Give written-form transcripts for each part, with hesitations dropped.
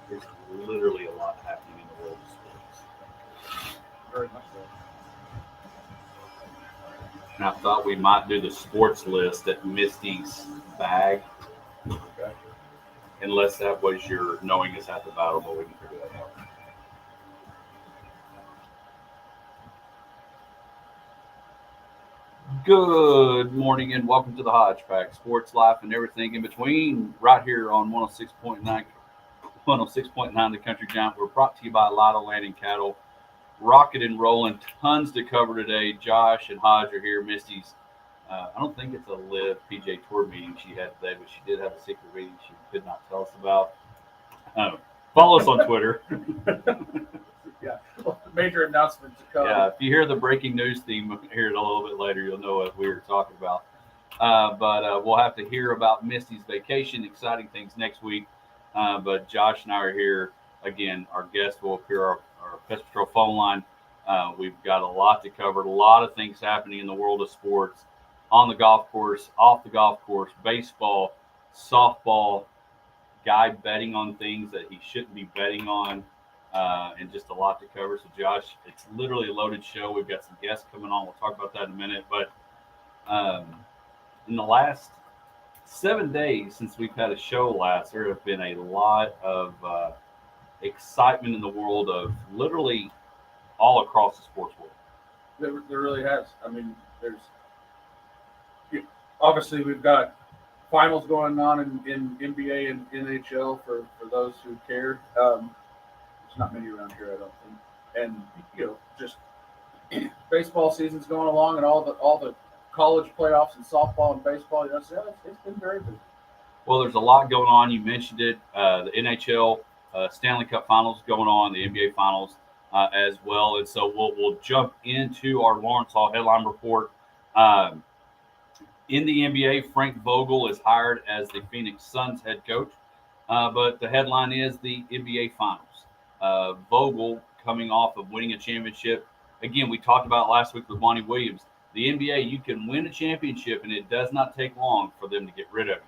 There's literally a lot happening in the world of sports. Very much so. And I thought we might do the sports list at Misty's bag, Okay. unless that was your knowing is half the battle, but we can figure that out. Good morning and welcome to the Hodge Pack, sports, life, and everything in between, right here on 106.9 The Country Giant. We're brought to you by Lotto Land and Cattle. Rocket and rolling, tons to cover today. Josh and Hodge are here. Misty's, I don't think it's a live PJ Tour meeting she had today, but she did have a secret meeting she could not tell us about. Follow us on Twitter. Yeah, well, major announcement to come. Yeah, if you hear the breaking news theme here a little bit later, you'll know what we were talking about. But we'll have to hear about Misty's vacation, exciting things next week. But Josh and I are here. Again, our guest will appear our Pest Patrol phone line. We've got a lot to cover, a lot of things happening in the world of sports, on the golf course, off the golf course, baseball, softball, guy betting on things that he shouldn't be betting on. And just a lot to cover. So, Josh, it's literally a loaded show. We've got some guests coming on. We'll talk about that in a minute. But in the last 7 days since we've had a show last, there have been a lot of excitement in the world of literally all across the sports world. There really has. I mean, obviously we've got finals going on in NBA and NHL for those who care. There's not many around here, I don't think. And just baseball season's going along, and all the college playoffs and softball and baseball. So it's been very busy. Well, there's a lot going on. You mentioned it. The NHL Stanley Cup Finals going on, the NBA Finals as well. And so we'll jump into our Lawrence Hall headline report. In the NBA, Frank Vogel is hired as the Phoenix Suns head coach. But the headline is the NBA Finals. Vogel coming off of winning a championship. Again, we talked about last week with Monty Williams. The NBA, you can win a championship, and it does not take long for them to get rid of you.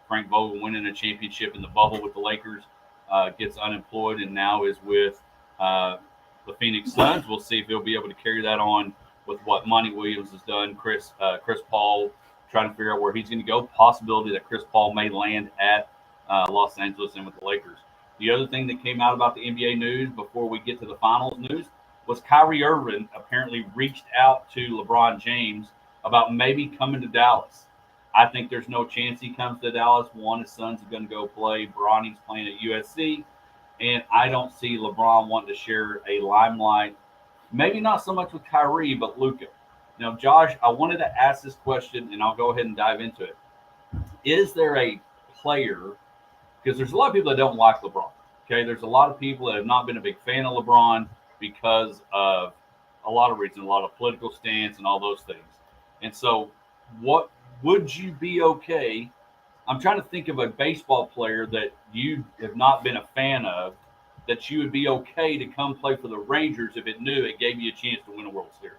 Frank Vogel winning a championship in the bubble with the Lakers, gets unemployed, and now is with the Phoenix Suns. We'll see if he'll be able to carry that on with what Monty Williams has done. Chris Paul trying to figure out where he's going to go. Possibility that Chris Paul may land at Los Angeles and with the Lakers. The other thing that came out about the NBA news before we get to the finals news was Kyrie Irving apparently reached out to LeBron James about maybe coming to Dallas. I think there's no chance he comes to Dallas. One, his son's going to go play. Bronny's playing at USC. And I don't see LeBron wanting to share a limelight, maybe not so much with Kyrie, but Luka. Now, Josh, I wanted to ask this question, and I'll go ahead and dive into it. Is there a player, because there's a lot of people that don't like LeBron, okay? There's a lot of people that have not been a big fan of LeBron because of a lot of reasons, a lot of political stance and all those things. And so what would you be okay? I'm trying to think of a baseball player that you have not been a fan of that you would be okay to come play for the Rangers if it knew it gave you a chance to win a World Series.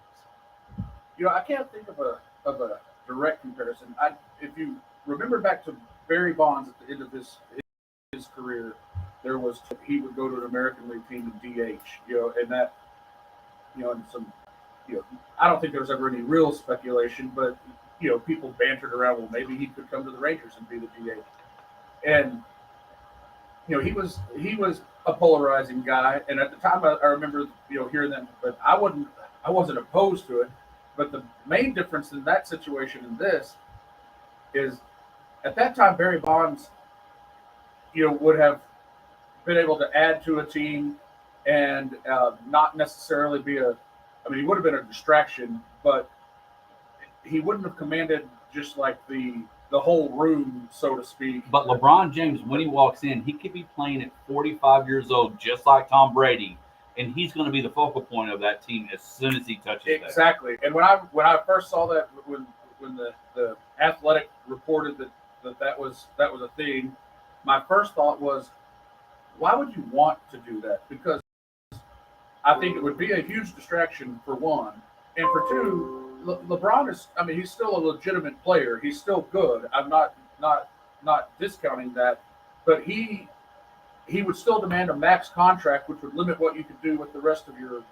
I can't think of a direct comparison. If you remember back to Barry Bonds at the end of his career, there was he would go to an American League team and DH, and that, and some, I don't think there was ever any real speculation, but people bantered around, well, maybe he could come to the Rangers and be the DH, and he was a polarizing guy, and at the time I remember hearing that, but I wasn't opposed to it. But the main difference in that situation and this is, at that time Barry Bonds, would have been able to add to a team and not necessarily be he would have been a distraction, but he wouldn't have commanded just like the whole room, so to speak. But LeBron James, when he walks in, he could be playing at 45 years old, just like Tom Brady, and he's going to be the focal point of that team as soon as he touches that. Exactly. And when I first saw that, when the Athletic reported that was a thing, my first thought was, why would you want to do that? Because I think it would be a huge distraction, for one, and for two, LeBron is, he's still a legitimate player. He's still good. I'm not discounting that, but he he would still demand a max contract, which would limit what you could do with the rest of your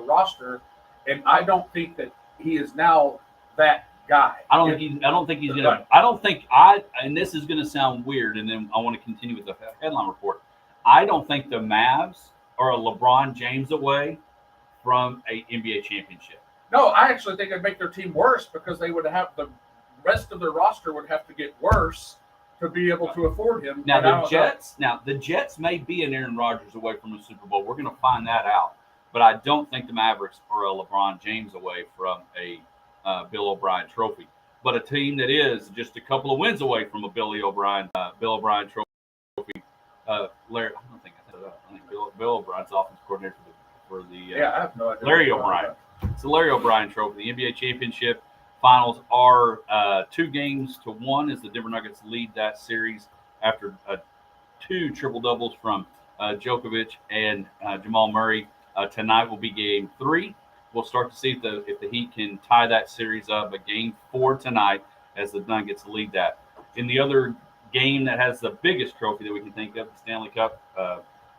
roster. And I don't think that he is now that guy. I don't think he's gonna. I don't think I. And this is gonna sound weird. And then I want to continue with the headline report. I don't think the Mavs are a LeBron James away from a NBA championship. No, I actually think it'd make their team worse because they would have the rest of their roster would have to get worse to be able to afford him. Now the Jets may be an Aaron Rodgers away from the Super Bowl. We're going to find that out. But I don't think the Mavericks are a LeBron James away from a Bill O'Brien trophy. But a team that is just a couple of wins away from a Bill O'Brien trophy. Larry, I don't think I said that. I think Bill O'Brien's offense coordinator for the I have no idea. Larry O'Brien. It's the Larry O'Brien Trophy. The NBA championship finals are 2-1 as the Denver Nuggets lead that series after 2 triple doubles from Djokovic and Jamal Murray. Tonight will be Game 3. We'll start to see if the Heat can tie that series up. But Game 4 tonight as the Nuggets lead that. In the other game that has the biggest trophy that we can think of, the Stanley Cup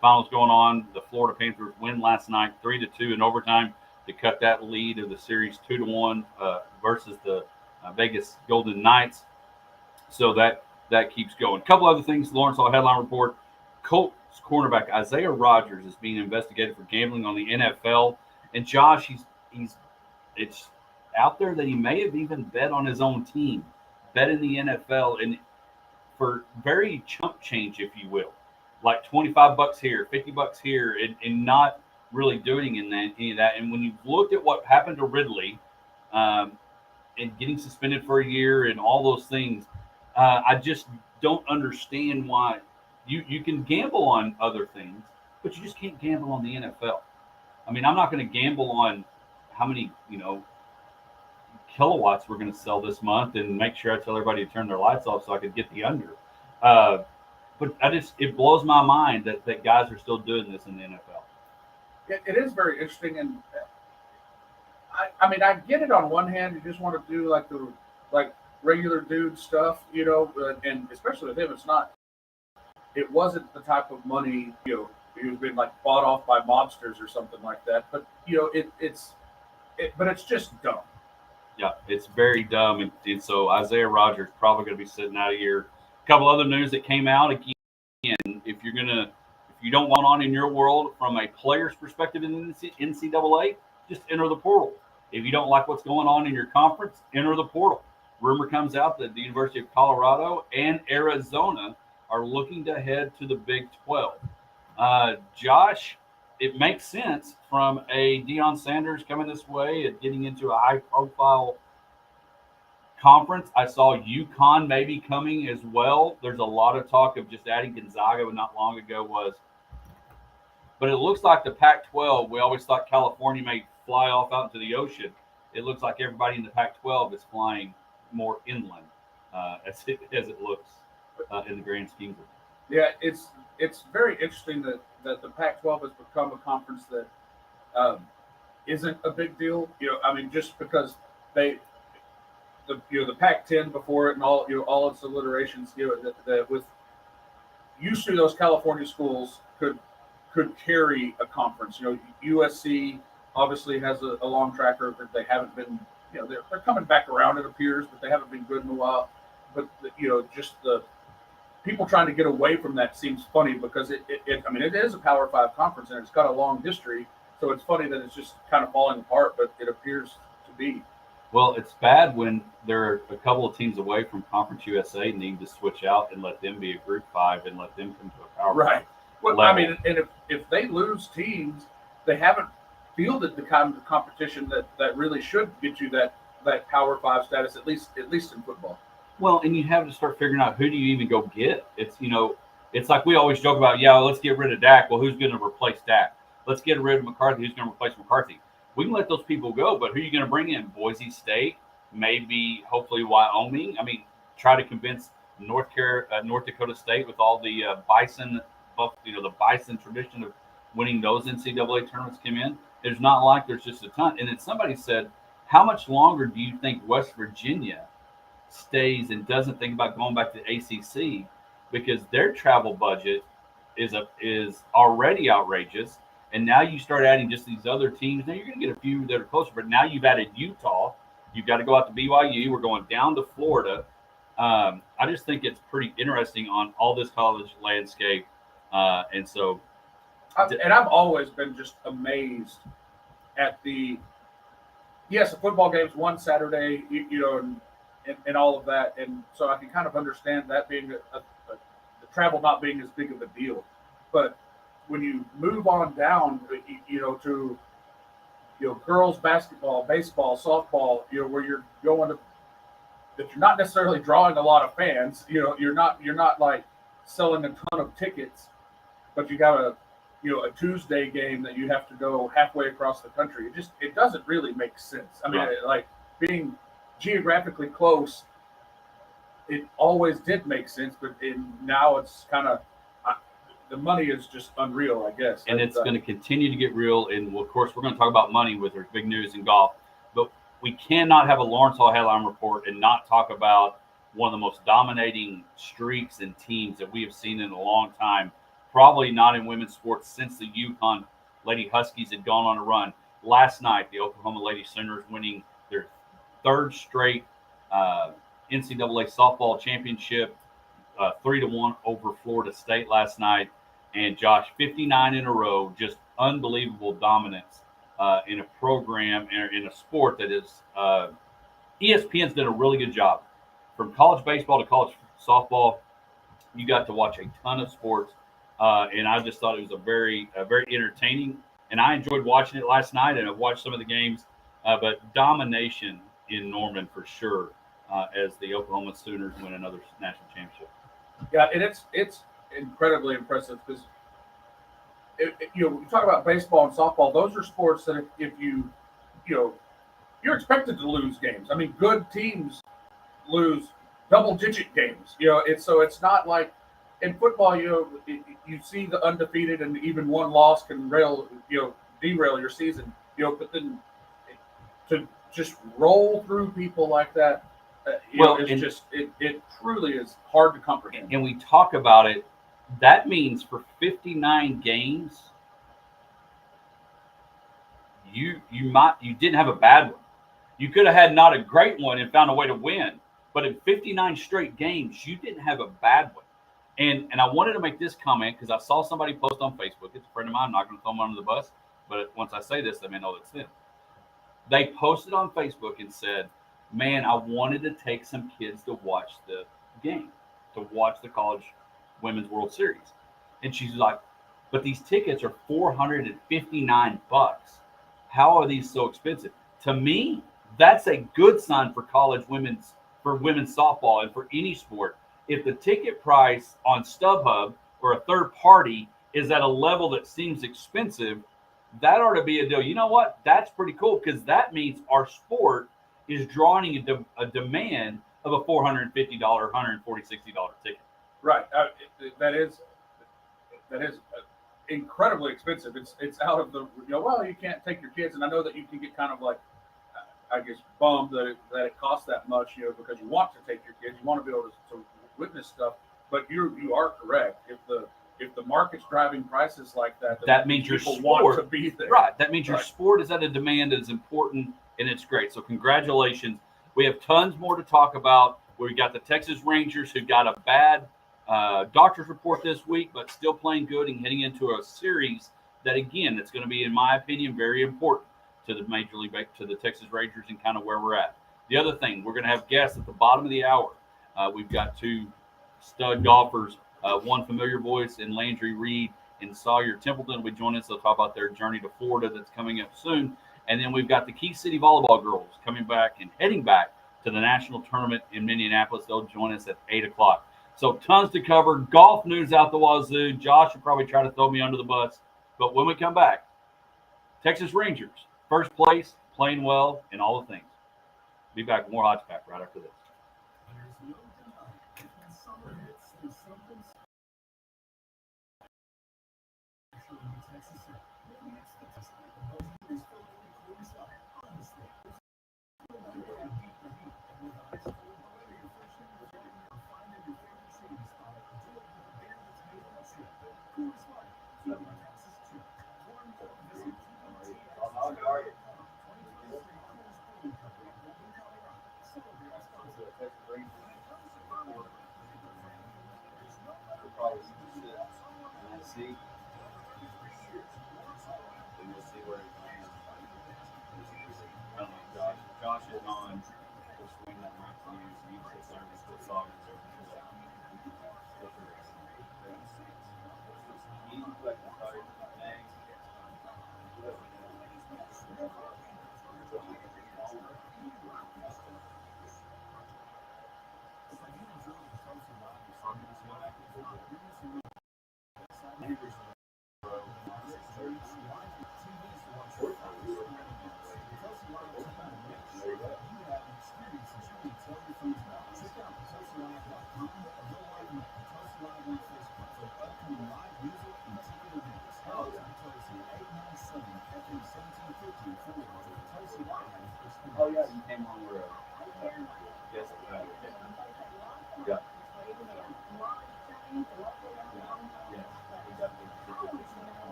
finals going on. The Florida Panthers win last night 3-2 in overtime to cut that lead of the series 2-1 versus the Vegas Golden Knights. So that keeps going. A couple other things. Lawrence Hall headline report. Colts cornerback Isaiah Rodgers is being investigated for gambling on the NFL. And Josh, it's out there that he may have even bet on his own team, bet in the NFL, and for very chump change, if you will, like $25 here, $50 here, and not really doing any of that. And when you looked at what happened to Ridley and getting suspended for a year and all those things, I just don't understand why you can gamble on other things, but you just can't gamble on the NFL. I mean, I'm not going to gamble on how many, kilowatts we're going to sell this month and make sure I tell everybody to turn their lights off so I could get the under. But it blows my mind that guys are still doing this in the NFL. It is very interesting, and I mean, I get it on one hand. You just want to do like regular dude stuff, and especially with him, it wasn't the type of money, who's been like bought off by mobsters or something like that. But but it's just dumb. Yeah, it's very dumb, and so Isaiah Rodgers probably going to be sitting out a year. A couple other news that came out again. If you don't want on in your world from a player's perspective in the NCAA, just enter the portal. If you don't like what's going on in your conference, enter the portal. Rumor comes out that the University of Colorado and Arizona are looking to head to the Big 12. Josh, it makes sense from a Deion Sanders coming this way and getting into a high-profile conference. I saw UConn maybe coming as well. There's a lot of talk of just adding Gonzaga, but not long ago was. But it looks like the Pac-12, we always thought California may fly off out into the ocean. It looks like everybody in the Pac-12 is flying more inland as it looks in the grand scheme of it. Yeah, it's very interesting that the Pac-12 has become a conference that isn't a big deal. I mean, just because the Pac-10 before it and all its alliterations, that with used to those California schools could carry a conference. USC obviously has a long track record. They haven't been, they're coming back around, it appears, but they haven't been good in a while. But just the people trying to get away from that seems funny because it is a Power 5 conference and it's got a long history. So it's funny that it's just kind of falling apart, but it appears to be. Well, it's bad when there are a couple of teams away from Conference USA needing to switch out and let them be a Group 5 and let them come to a Power 5. Right. Well, level. I mean, and if they lose teams, they haven't fielded the kind of competition that really should get you that Power 5 status, at least in football. Well, and you have to start figuring out who do you even go get. It's like we always joke about, let's get rid of Dak. Well, who's going to replace Dak? Let's get rid of McCarthy. Who's going to replace McCarthy? We can let those people go, but who are you going to bring in? Boise State, maybe, hopefully Wyoming. I mean, try to convince North Dakota State with all the Bison, the Bison tradition of winning those NCAA tournaments come in. There's not like there's just a ton. And then somebody said, how much longer do you think West Virginia stays and doesn't think about going back to the ACC because their travel budget is already outrageous. And now you start adding just these other teams. Now you're going to get a few that are closer, but now you've added Utah. You've got to go out to BYU. We're going down to Florida. I just think it's pretty interesting on all this college landscape. And so, I've always been just amazed at the football game's one Saturday, and all of that, and so I can kind of understand that being the travel not being as big of a deal, but when you move on down, to girls basketball, baseball, softball, where you're going to, that you're not necessarily drawing a lot of fans, you're not like selling a ton of tickets, but you got a Tuesday game that you have to go halfway across the country. It doesn't really make sense. I mean, Right. like being geographically close, it always did make sense, but now it's kind of the money is just unreal, I guess. and it's going to continue to get real. And of course, we're going to talk about money with our big news in golf, but we cannot have a Lawrence Hall headline report and not talk about one of the most dominating streaks and teams that we have seen in a long time. Probably not in women's sports since the UConn Lady Huskies had gone on a run. Last night, the Oklahoma Lady Sooners winning their third straight NCAA softball championship, 3-1 over Florida State last night. And Josh, 59 in a row, just unbelievable dominance in a program and in a sport that is ESPN's done a really good job. From college baseball to college softball, you got to watch a ton of sports, and I just thought it was a very entertaining. And I enjoyed watching it last night, and I've watched some of the games. But domination in Norman for sure, as the Oklahoma Sooners win another national championship. Yeah, and it's incredibly impressive because we talk about baseball and softball; those are sports that if you're expected to lose games. I mean, good teams lose double-digit games. It's not like in football. You see the undefeated and even one loss can derail your season. But then to just roll through people like that, it truly is hard to comprehend. And we talk about it. That means for 59 games, you didn't have a bad one. You could have had not a great one and found a way to win. But in 59 straight games, you didn't have a bad one. And I wanted to make this comment because I saw somebody post on Facebook. It's a friend of mine. I'm not going to throw them under the bus. But once I say this, they may know it's them. They posted on Facebook and said, man, I wanted to take some kids to watch the game, to watch the College Women's World Series. And she's like, but these tickets are $459. How are these so expensive? To me, that's a good sign for women's softball and for any sport. If the ticket price on StubHub or a third party is at a level that seems expensive, that ought to be a deal. You know what? That's pretty cool because that means our sport is drawing a demand of a $450, $140, $60 ticket. Right. That is incredibly expensive. It's out of the you can't take your kids, and I know that you can get kind of like, I guess, bummed that it costs that much, because you want to take your kids, you want to be able to witness stuff. But you are correct. If the market's driving prices like that, that means your sport want to be there. Right. That means your sport is at a demand that is important, and it's great. So congratulations. We have tons more to talk about. We got the Texas Rangers who got a bad doctor's report this week, but still playing good and heading into a series that, again, it's going to be, in my opinion, very important to the Major League, to the Texas Rangers and kind of where we're at. The other thing, we're going to have guests at the bottom of the hour. We've got two stud golfers, one familiar voice in Landry Reed and Sawyer Templeton will join us. They'll talk about their journey to Florida that's coming up soon. And then we've got the Key City Volleyball girls coming back and heading back to the national tournament in Minneapolis. They'll join us at 8 o'clock. So tons to cover. Golf news out the wazoo. Josh will probably try to throw me under the bus. But when we come back, Texas Rangers, first place, playing well, and all the things. Be back with more Hodge Pack right after this. See, and we'll see where it lands. I don't know, Josh. Josh is on. We'll swing that mic to you, so you can sit there and just put songs over to that. He's like the start. Thanks. Oh yeah, you came on the road. Yes, yeah.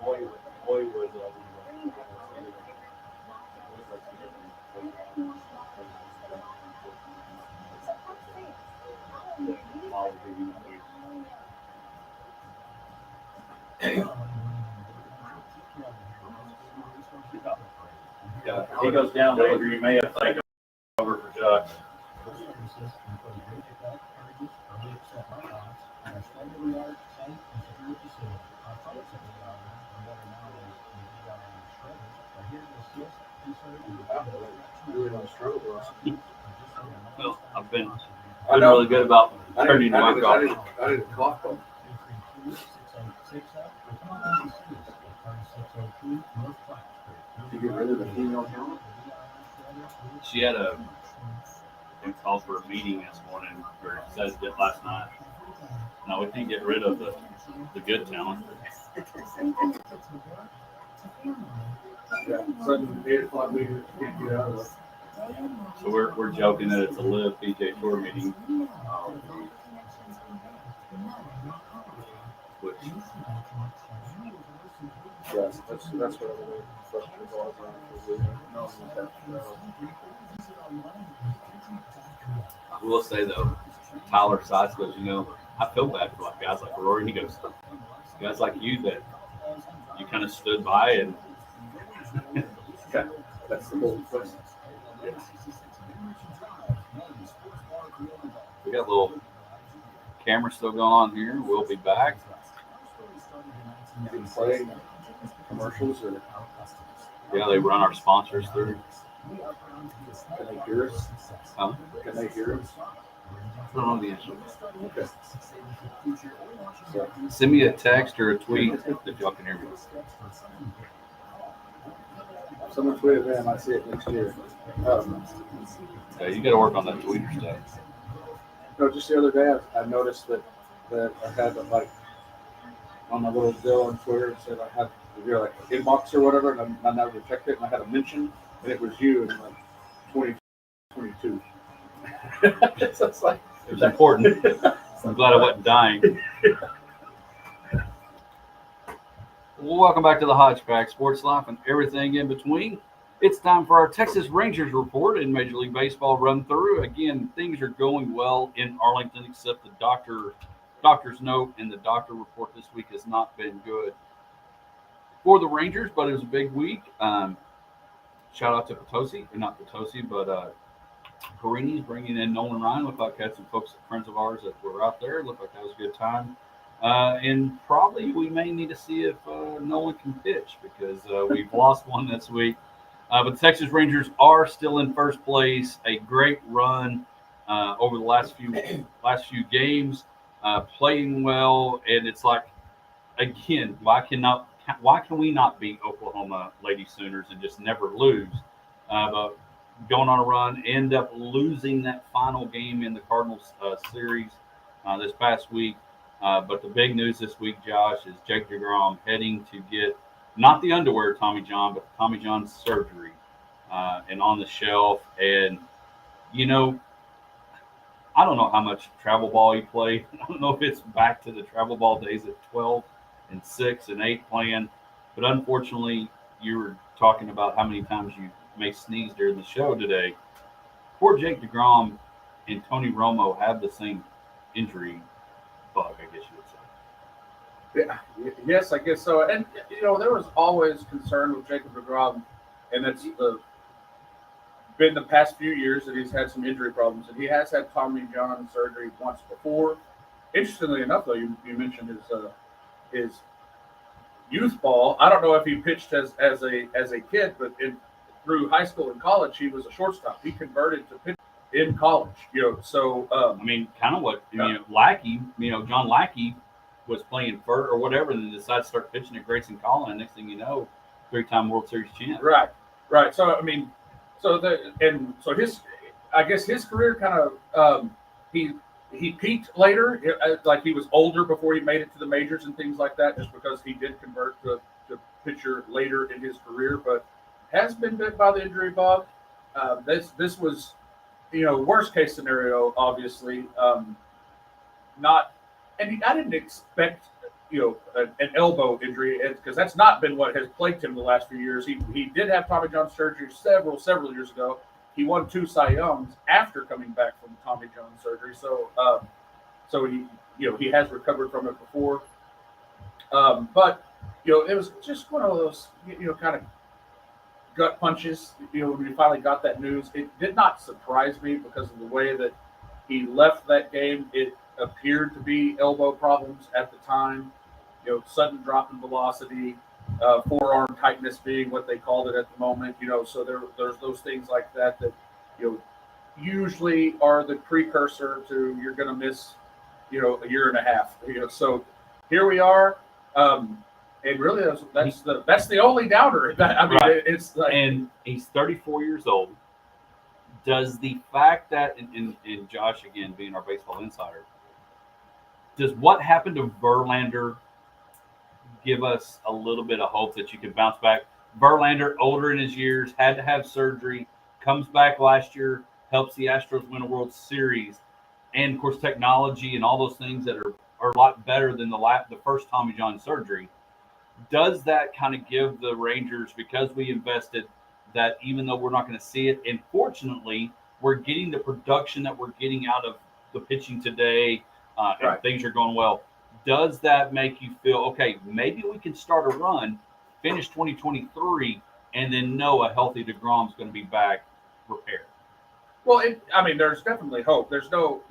Boy was yeah, he goes down later. You may have to take over for Josh. Well, I've been really good about turning the mic off. I didn't cough them. Did you get rid of the female talent? She had a call for a meeting this morning, or says it last night. No, we can't get rid of the good talent. Yeah, sudden 8 o'clock meeting can't get out of it. So we're joking that it's a live PJ Tour meeting. Which Yes, that's what I will say though, Tyler Sykes goes, I feel bad for like guys like Rory. He goes, guys like you that you kind of stood by and yeah, that's the whole thing. We got a little camera still going on here. We'll be back. Playing commercials or yeah, they run our sponsors through. Can they hear us? Huh? Can they hear us? I don't know the answer. Okay. So, send me a text or a tweet if y'all can hear me. Someone tweeted me, I might see it next year. Yeah, you got to work on that Twitter stuff. No, just the other day I noticed that I had like on my little deal on Twitter it said I had like inbox or whatever, and I never checked it, and I had a mention, and it was you in like 2022. So it's like it was important. I'm glad I wasn't dying. Well, welcome back to the Hodge Pack, sports life and everything in between. It's time for our Texas Rangers report and Major League Baseball run through. Again, things are going well in Arlington, except the doctor's note and the doctor report this week has not been good for the Rangers, but it was a big week. Shout out to Potosi, or not Potosi, but Perini's bringing in Nolan Ryan. Looked like had some folks, friends of ours that were out there. Looked like that was a good time. And probably we may need to see if Nolan can pitch because we've lost one this week. But the Texas Rangers are still in first place. A great run over the last few games, playing well, and it's like, again, why can we not beat Oklahoma Lady Sooners and just never lose? But going on a run, end up losing that final game in the Cardinals series this past week. But the big news this week, Josh, is Jake DeGrom heading to get not the underwear Tommy John, but Tommy John's surgery and on the shelf. And, I don't know how much travel ball he played. I don't know if it's back to the travel ball days at 12 and 6 and 8 playing. But unfortunately, you were talking about how many times you may sneeze during the show today. Poor Jake DeGrom and Tony Romo have the same injury bug, I guess you would say. Yes, I guess so. And there was always concern with Jacob DeGrom, and it's been the past few years that he's had some injury problems, and he has had Tommy John surgery once before. Interestingly enough, though, you mentioned his youth ball. I don't know if he pitched as a kid, but through high school and college, he was a shortstop. He converted to pitch in college. So I mean, kind of what Lackey, John Lackey was playing first or whatever, and then decided to start pitching at Grayson Collin. And next thing you know, 3-time World Series champ. Right. So I mean, so his, I guess his career kind of he peaked later, like he was older before he made it to the majors and things like that, just because he did convert to pitcher later in his career, but has been bit by the injury bug. This was, worst case scenario, obviously, not. And I didn't expect, an elbow injury, because that's not been what has plagued him the last few years. He did have Tommy John surgery several years ago. He won 2 Cy Youngs after coming back from Tommy John surgery. So he has recovered from it before. But it was just one of those kind of gut punches. When we finally got that news, it did not surprise me because of the way that he left that game. It appeared to be elbow problems at the time, sudden drop in velocity, forearm tightness being what they called it at the moment, so there's those things like that usually are the precursor to you're going to miss, a year and a half, so here we are. And really that's the only downer. Right. It's like, and he's 34 years old. Does the fact that, and Josh, again, being our baseball insider, does what happened to Verlander give us a little bit of hope that you can bounce back? Verlander, older in his years, had to have surgery, comes back last year, helps the Astros win a World Series, and of course technology and all those things that are a lot better than the first Tommy John surgery. Does that kind of give the Rangers, because we invested, that even though we're not going to see it, and fortunately we're getting the production that we're getting out of the pitching today, and things are going well, does that make you feel, okay, maybe we can start a run, finish 2023, and then know a healthy DeGrom's going to be back repaired? Well, there's definitely hope. There's no.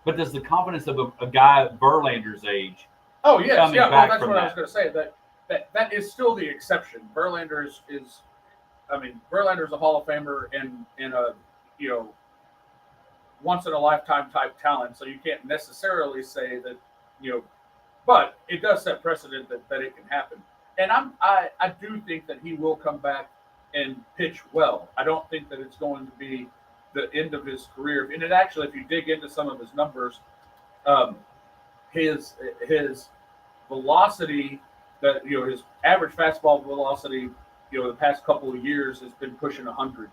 But does the confidence of a guy at Verlander's age? Oh yes, coming yeah. back Well, that's from what I that? was going to say. That is still the exception. Verlander is Verlander's a Hall of Famer in a once in a lifetime type talent. So you can't necessarily say that but it does set precedent that it can happen. And I do think that he will come back and pitch well. I don't think that it's going to be the end of his career. And if you dig into some of his numbers, his velocity, that his average fastball velocity, the past couple of years has been pushing 100.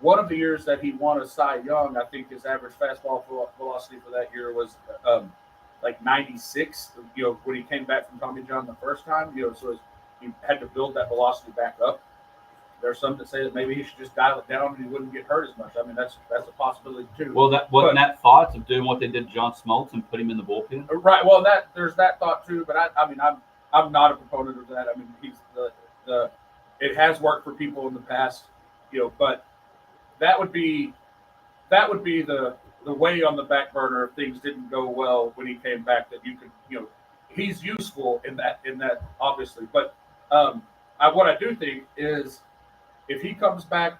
One of the years that he won a Cy Young, I think his average fastball velocity for that year was like 96. When he came back from Tommy John the first time, so he had to build that velocity back up. There's some that say that maybe he should just dial it down and he wouldn't get hurt as much. That's a possibility too. Well, that wasn't that thoughts of doing what they did to John Smoltz and put him in the bullpen. Right. Well, there's that thought too. But I'm not a proponent of that. He's the it has worked for people in the past, but that would be the way on the back burner if things didn't go well when he came back, that you could, he's useful in that obviously. But what I do think is if he comes back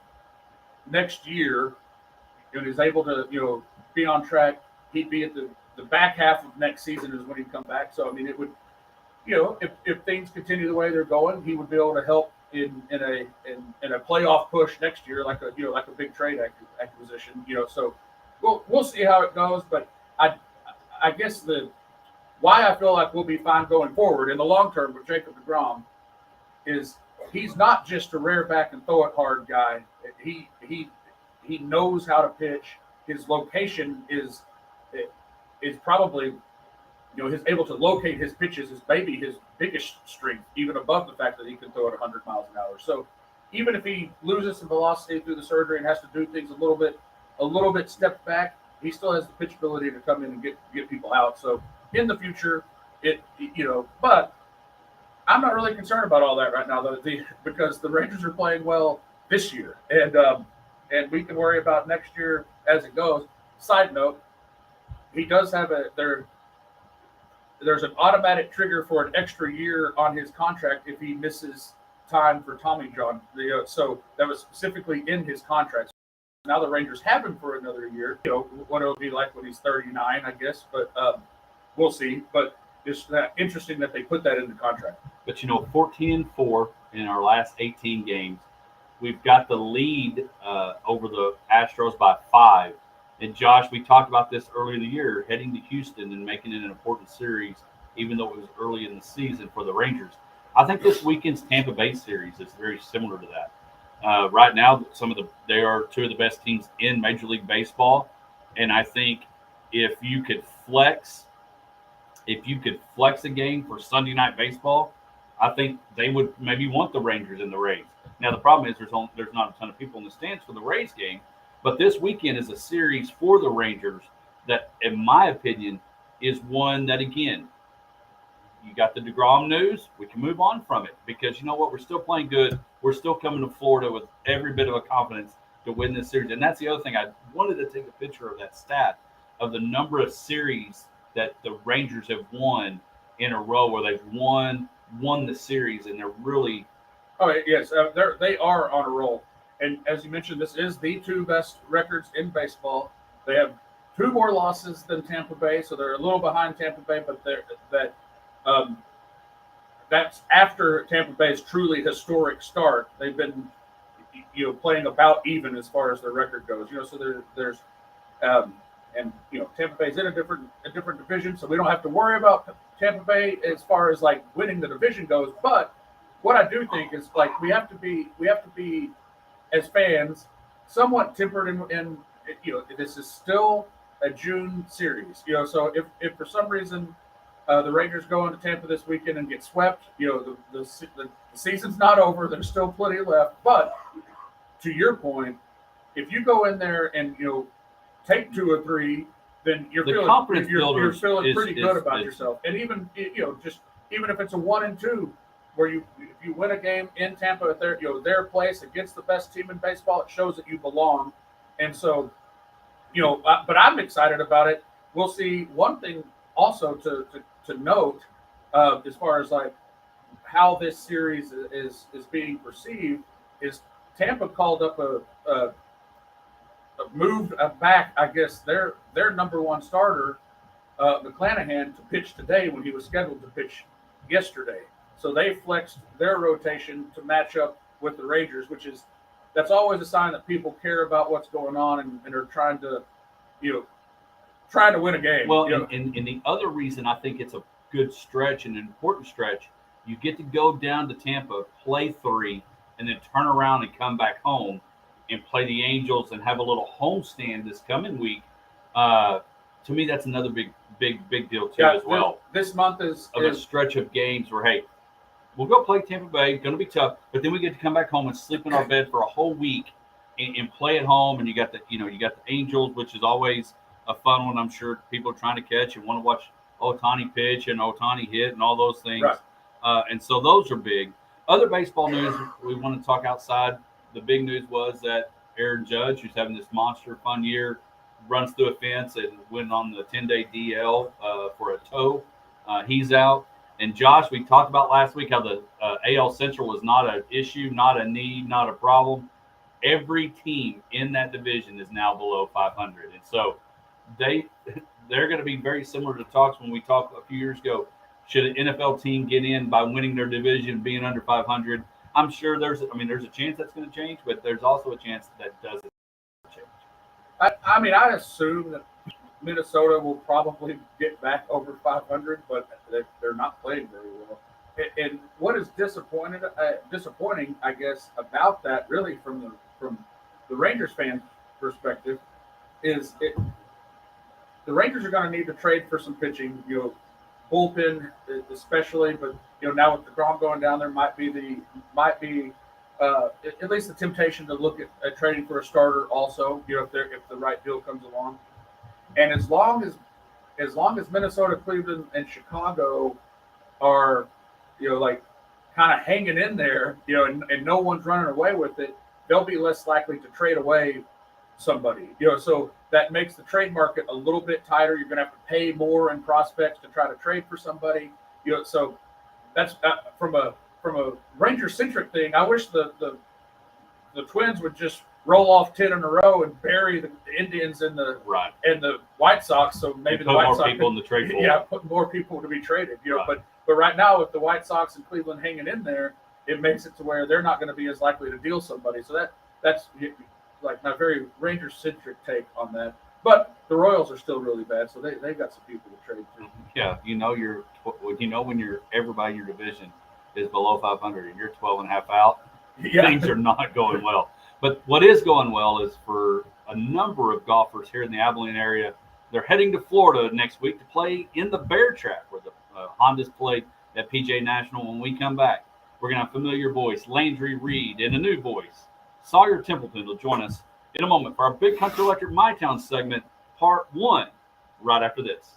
next year and is able to, be on track, he'd be at the back half of next season is when he'd come back. So, it would, if things continue the way they're going, he would be able to help in a playoff push next year, like a big trade acquisition. So we'll see how it goes. But I guess why I feel like we'll be fine going forward in the long term with Jacob DeGrom is he's not just a rear back and throw it hard guy. He knows how to pitch. his location is probably, he's able to locate his pitches is maybe his biggest strength, even above the fact that he can throw it 100 miles an hour. So even if he loses some velocity through the surgery and has to do things a little bit stepped back, he still has the pitchability to come in and get people out. So in the future, but I'm not really concerned about all that right now, though, because the Rangers are playing well this year, and we can worry about next year as it goes. Side note, he does have there's an automatic trigger for an extra year on his contract if he misses time for Tommy John. So that was specifically in his contract. Now the Rangers have him for another year. What it'll be like when he's 39, I guess, but we'll see. But it's interesting that they put that in the contract. But 14-4 in our last 18 games. We've got the lead over the Astros by 5. And Josh, we talked about this earlier in the year, heading to Houston and making it an important series, even though it was early in the season for the Rangers. I think this weekend's Tampa Bay series is very similar to that. Right now, they are two of the best teams in Major League Baseball, and I think if you could flex a game for Sunday Night Baseball, I think they would maybe want the Rangers and the Rays. Now the problem is there's not a ton of people in the stands for the Rays game, but this weekend is a series for the Rangers that, in my opinion, is one that, again, you got the DeGrom news. We can move on from it because you know what? We're still playing good. We're still coming to Florida with every bit of a confidence to win this series. And that's the other thing. I wanted to take a picture of that stat of the number of series that the Rangers have won in a row where they've won the series, and they're really – Oh, yes. They are on a roll. And as you mentioned, this is the two best records in baseball. They have 2 more losses than Tampa Bay, so they're a little behind Tampa Bay, but that's after Tampa Bay's truly historic start. They've been, playing about even as far as their record goes. So there's Tampa Bay's in a different division, so we don't have to worry about Tampa Bay as far as like winning the division goes. But what I do think is like we have to be as fans somewhat tempered in this is still a June series. So if for some reason the Rangers go into Tampa this weekend and get swept, the season's not over. There's still plenty left. But to your point, if you go in there and take 2 or 3, then you're feeling pretty good about yourself. And even even if it's a 1-2, where if you win a game in Tampa at their place against the best team in baseball, it shows that you belong. And so, but I'm excited about it. We'll see. One thing also to note as far as like how this series is being perceived is Tampa called up moved back, I guess, their number 1 starter, McClanahan, to pitch today when he was scheduled to pitch yesterday. So they flexed their rotation to match up with the Rangers, that's always a sign that people care about what's going on and are trying to win a game. Well, and the other reason I think it's a good stretch and an important stretch, you get to go down to Tampa, play 3, and then turn around and come back home and play the Angels and have a little homestand this coming week. To me, that's another big deal too as well. This month is a stretch of games where, hey, we'll go play Tampa Bay, going to be tough, but then we get to come back home and sleep in our bed for a whole week and play at home. And you got the Angels, which is always a fun one. I'm sure people are trying to catch and want to watch Ohtani pitch and Ohtani hit and all those things. Right. And so those are big. Other baseball news we want to talk outside. The big news was that Aaron Judge, who's having this monster fun year, runs through a fence and went on the 10-day DL for a toe. He's out. And Josh, we talked about last week how the AL Central was not an issue, not a need, not a problem. Every team in that division is now below 500. And so they're going to be very similar to talks when we talked a few years ago. Should an NFL team get in by winning their division, being under 500? I'm sure there's a chance that's going to change, but there's also a chance that doesn't change. I assume that Minnesota will probably get back over 500, but they're not playing very well. And what is disappointing, I guess, about that, really from the Rangers fan perspective, is the Rangers are going to need to trade for some pitching. Bullpen especially, but now with the Grom going down, there might be at least the temptation to look at trading for a starter also. If the right deal comes along, and as long as Minnesota, Cleveland, and Chicago are like kind of hanging in there, and no one's running away with it, they'll be less likely to trade away somebody. So that makes the trade market a little bit tighter. You're going to have to pay more in prospects to try to trade for somebody. So that's from a Ranger centric thing. I wish the Twins would just roll off 10 in a row and bury the Indians and the White Sox. So maybe the White Sox people in the trade pool. Yeah, put more people to be traded. Right. But right now, with the White Sox and Cleveland hanging in there, it makes it to where they're not going to be as likely to deal somebody. So that's like my very Ranger centric take on that. But the Royals are still really bad, so they've got some people to trade to. Yeah, when everybody in your division is below 500 and you're 12 and a half out, things are not going well. But what is going well is for a number of golfers here in the Abilene area, they're heading to Florida next week to play in the Bear Trap, where the Hondas played at PGA National. When we come back, we're going to have familiar voice Landry Reed and a new voice, Sawyer Templeton, will join us in a moment for our Big Country Electric My Town segment, part 1, right after this.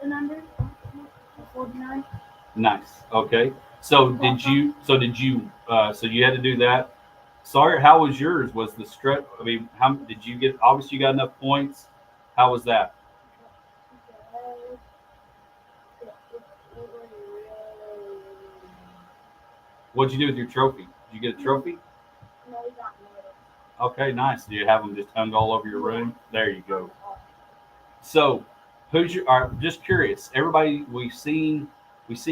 and under, 49. Nice. Okay. So did you? So did you? So you had to do that. Sawyer, how was yours? Was the stretch? I mean, how did you get? Obviously, you got enough points. How was that? It was really. What'd you do with your trophy? Did you get a trophy? No, we got medals. Okay, nice. Do you have them just hung all over your room? There you go. So, who's your? Just curious. Everybody we see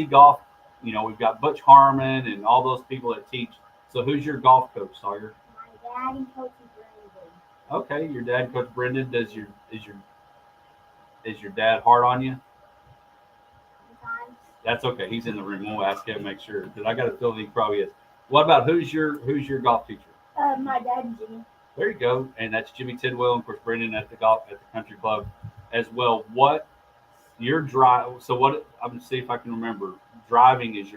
golf. You know, we've got Butch Harmon and all those people that teach. So, who's your golf coach, Sawyer? My dad and Coach Brandon. Okay, your dad, Coach Brendan. Is your dad hard on you? Sometimes. That's okay. He's in the room. We'll ask him, make sure, because I got a feeling he probably is. What about who's your golf teacher? My dad and Jimmy. There you go, and that's Jimmy Tidwell, and of course Brendan at the country club as well. What your drive? So what? I'm gonna see if I can remember. Driving is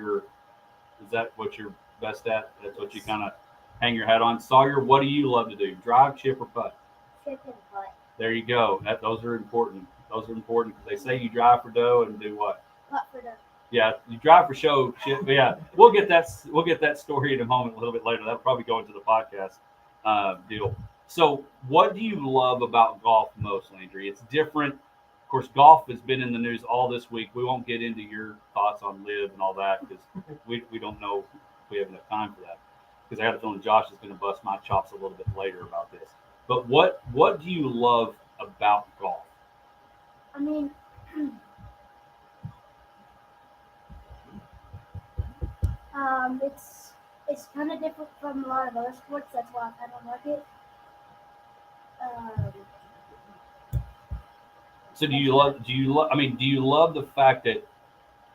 that what you're best at? That's what you kind of hang your hat on. Sawyer, what do you love to do? Drive, chip, or putt? Chip and putt. There you go. Those are important. Those are important because they say you drive for dough and do what? Putt for dough. Yeah, you drive for show. Chip. Yeah, we'll get that story in a moment, a little bit later. That'll probably go into the podcast deal. So, what do you love about golf most, Landry? It's different. Of course, golf has been in the news all this week. We won't get into your thoughts on live and all that because we don't know if we have enough time for that. Because I got a feeling Josh is going to bust my chops a little bit later about this. But what do you love about golf? I mean, it's kind of different from a lot of other sports. That's why I kind of like it. So do you love? I mean, do you love the fact that?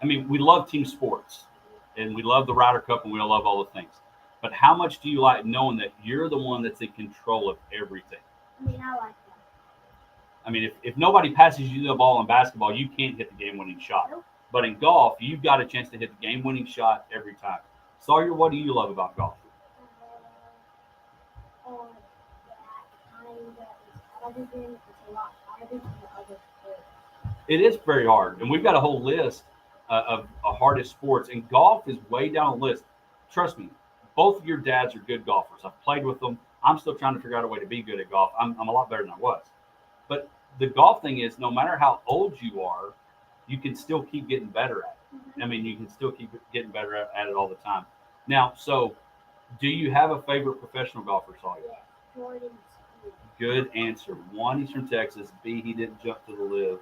I mean, we love team sports, and we love the Ryder Cup, and we love all the things. But how much do you like knowing that you're the one that's in control of everything? I mean, I like that. I mean, if nobody passes you the ball in basketball, you can't hit the game-winning shot. Nope. But in golf, you've got a chance to hit the game-winning shot every time. Sawyer, what do you love about golf? It's a lot harder than the other sports. It is very hard, and we've got a whole list of hardest sports, and golf is way down the list. Trust me, both of your dads are good golfers. I've played with them. I'm still trying to figure out a way to be good at golf. I'm a lot better than I was. But the golf thing is, no matter how old you are, you can still keep getting better at it. Mm-hmm. I mean, you can still keep getting better at it all the time. Now, so do you have a favorite professional golfer, Sawyer? Yeah, Jordan. Good answer. One, he's from Texas. B, he didn't jump to the live.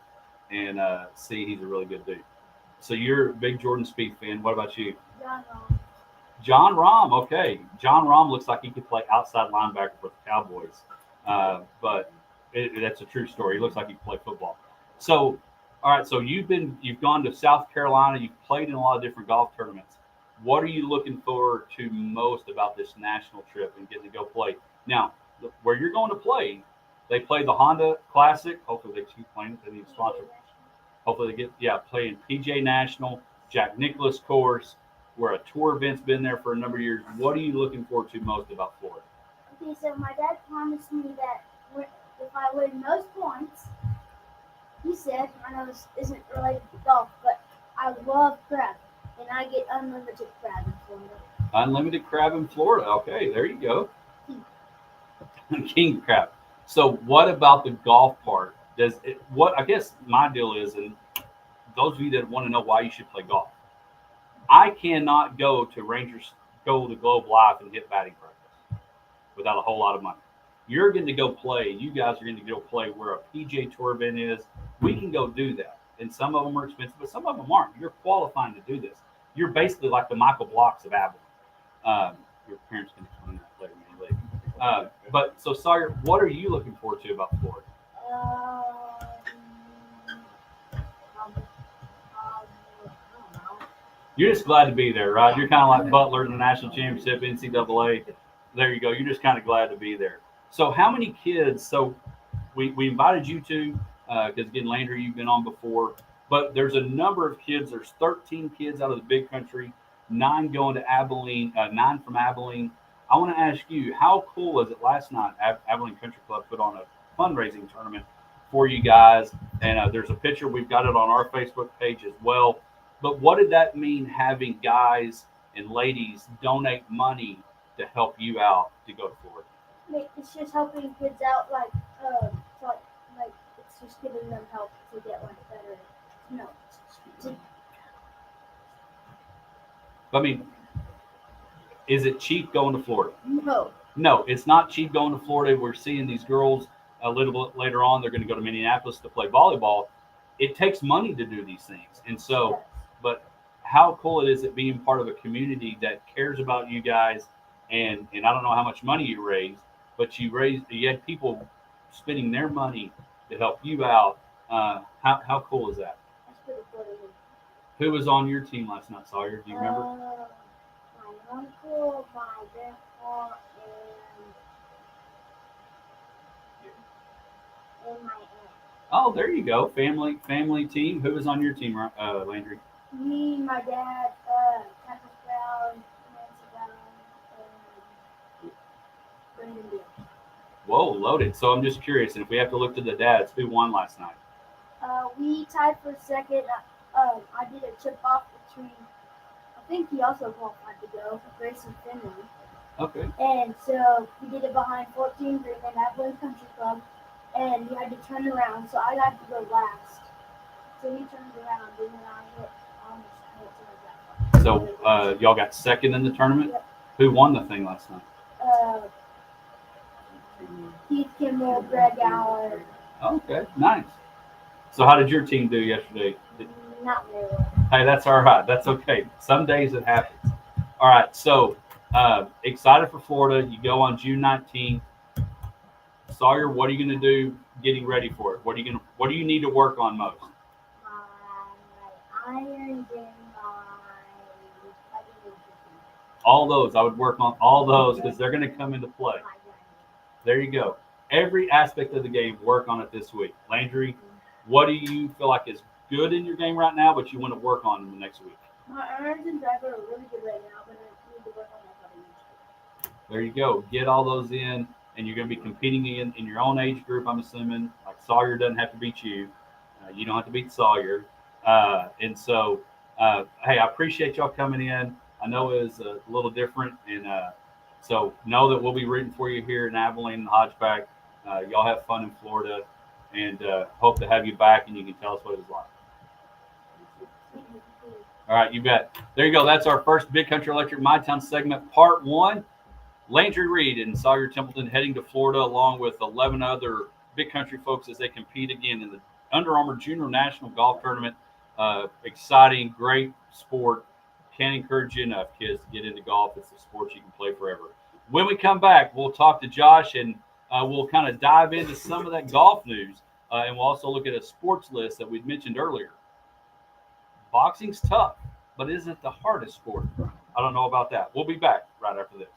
And C, he's a really good dude. So you're a big Jordan Spieth fan. What about you? John Rahm. John Rahm. Okay. John Rahm looks like he could play outside linebacker for the Cowboys. But that's a true story. He looks like he could play football. So, all right. So you've gone to South Carolina. You've played in a lot of different golf tournaments. What are you looking forward to most about this national trip and getting to go play? Now, where you're going to play, they play the Honda Classic. Hopefully they keep playing it. They need a sponsor. Hopefully they playing PJ National, Jack Nicklaus course, where a tour event's been there for a number of years. What are you looking forward to most about Florida? Okay, so my dad promised me that if I win those points, he said, I know this isn't related to golf, but I love crab, and I get unlimited crab in Florida. Unlimited crab in Florida. Okay, there you go. King crab. So what about the golf part? I guess my deal is, and those of you that want to know why you should play golf, I cannot go to Globe Live and hit batting practice without a whole lot of money. You're going to go play. You guys are going to go play where a PGA Tour event is. We can go do that, and some of them are expensive, but some of them aren't. You're qualifying to do this. You're basically like the Michael Blocks of Abilene. Your parents can explain that later. But so, Sawyer, what are you looking forward to about Florida? You're just glad to be there, right? You're kind of like Butler in the national championship, NCAA. There you go. You're just kind of glad to be there. So how many kids? So we invited you to, because again, Landry, you've been on before, but there's a number of kids. There's 13 kids out of the big country, 9 going to Abilene, 9 from Abilene. I want to ask you, how cool was it last night? Abilene Country Club put on a fundraising tournament for you guys. And there's a picture. We've got it on our Facebook page as well. But what did that mean having guys and ladies donate money to help you out to go to Florida? It's just helping kids out, like it's just giving them help to get like better, you know, to, I mean, is it cheap going to Florida? no. No, it's not cheap going to Florida. We're seeing these girls a little bit later on. They're going to go to Minneapolis to play volleyball. It takes money to do these things. And so, but how cool it is it being part of a community that cares about you guys. And I don't know how much money you raised, but you had people spending their money to help you out. How cool is that? That's pretty cool. Who was on your team last night, Sawyer? Do you remember? My uncle, my grandpa, and my aunt. Oh, there you go. Family team. Who was on your team, Landry? Me, my dad, Patrick Brown, Nancy Brown, and Brendan Beal. Whoa, loaded. So I'm just curious, and if we have to look to the dads, who won last night? We tied for second. I did a chip off between. I think he also qualified to go, Grayson Finley. Okay. And so we did it behind 14 Green and Abilene Country Club, and we had to turn around. So I got to go last. So he turned around, and then I hit almost hit So y'all got second in the tournament. Yep. Who won the thing last night? Keith Kimball, Greg Aller. Okay, nice. So how did your team do yesterday? Not very well. Hey, that's all right. That's okay. Some days it happens. All right. So excited for Florida. You go on June 19th. Sawyer, what are you going to do getting ready for it? What do you need to work on most? My irons and my All those. I would work on all those because they're going to come into play. There you go. Every aspect of the game, work on it this week. Landry, what do you feel like is good in your game right now, but you want to work on in the next week? My irons and driver are really good right now, but I need to work on my putting. There you go. Get all those in, and you're going to be competing in your own age group, I'm assuming. Like Sawyer doesn't have to beat you. You don't have to beat Sawyer. And so, hey, I appreciate y'all coming in. I know it was a little different, and so know that we'll be rooting for you here in Abilene and Hodge Pack. Y'all have fun in Florida, and hope to have you back, and you can tell us what it was like. All right, you bet. There you go. That's our first Big Country Electric My Town segment, part 1. Landry Reed and Sawyer Templeton heading to Florida along with 11 other Big Country folks as they compete again in the Under Armour Junior National Golf Tournament. Exciting, great sport. Can't encourage you enough, kids, to get into golf. It's a sport you can play forever. When we come back, we'll talk to Josh and we'll kind of dive into some of that golf news. And we'll also look at a sports list that we'd mentioned earlier. Boxing's tough, but isn't it the hardest sport? I don't know about that. We'll be back right after this.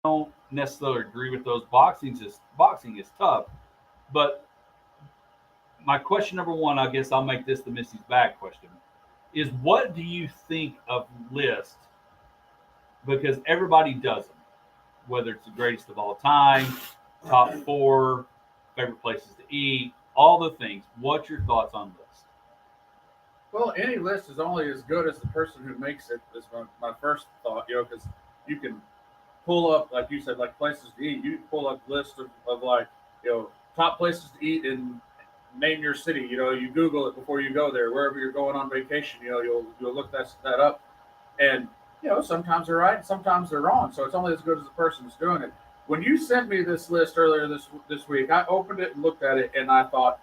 don't necessarily agree with those. Boxing is tough, but my question number one, I guess I'll make this the Missy's bag question, is what do you think of lists? Because everybody does them, whether it's the greatest of all time, top four, favorite places to eat, all the things. What's your thoughts on lists? Well, any list is only as good as the person who makes it. Is my first thought, because you can pull up, like you said, like places to eat. You can pull up lists of like, top places to eat and name your city. You Google it before you go there, wherever you're going on vacation. You'll look that up, and sometimes they're right, sometimes they're wrong. So it's only as good as the person who's doing it. When you sent me this list earlier this week, I opened it and looked at it, and I thought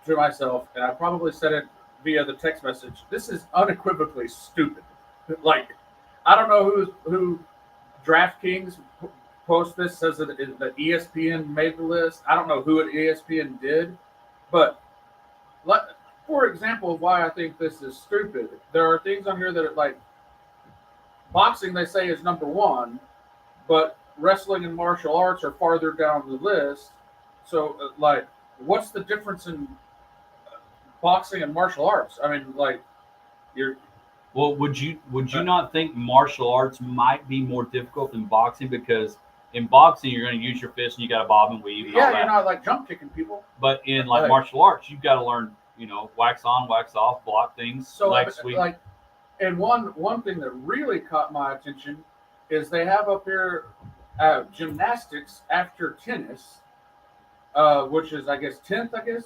to myself, and I probably said it via the text message, this is unequivocally stupid. Like, I don't know who DraftKings post this, says that ESPN made the list. I don't know who at ESPN did, but for example of why I think this is stupid, there are things on here that are like boxing, they say, is number one, but wrestling and martial arts are farther down the list. So, what's the difference in boxing and martial arts? I mean, you're. Well, would you not think martial arts might be more difficult than boxing? Because in boxing, you're going to use your fist and you got to bob and weave. And Yeah, all that. you're not like jump kicking people. But in martial arts, you've got to learn, wax on, wax off, block things, So leg sweep. And one thing that really caught my attention is they have up here gymnastics after tennis, which is, I guess, 10th, is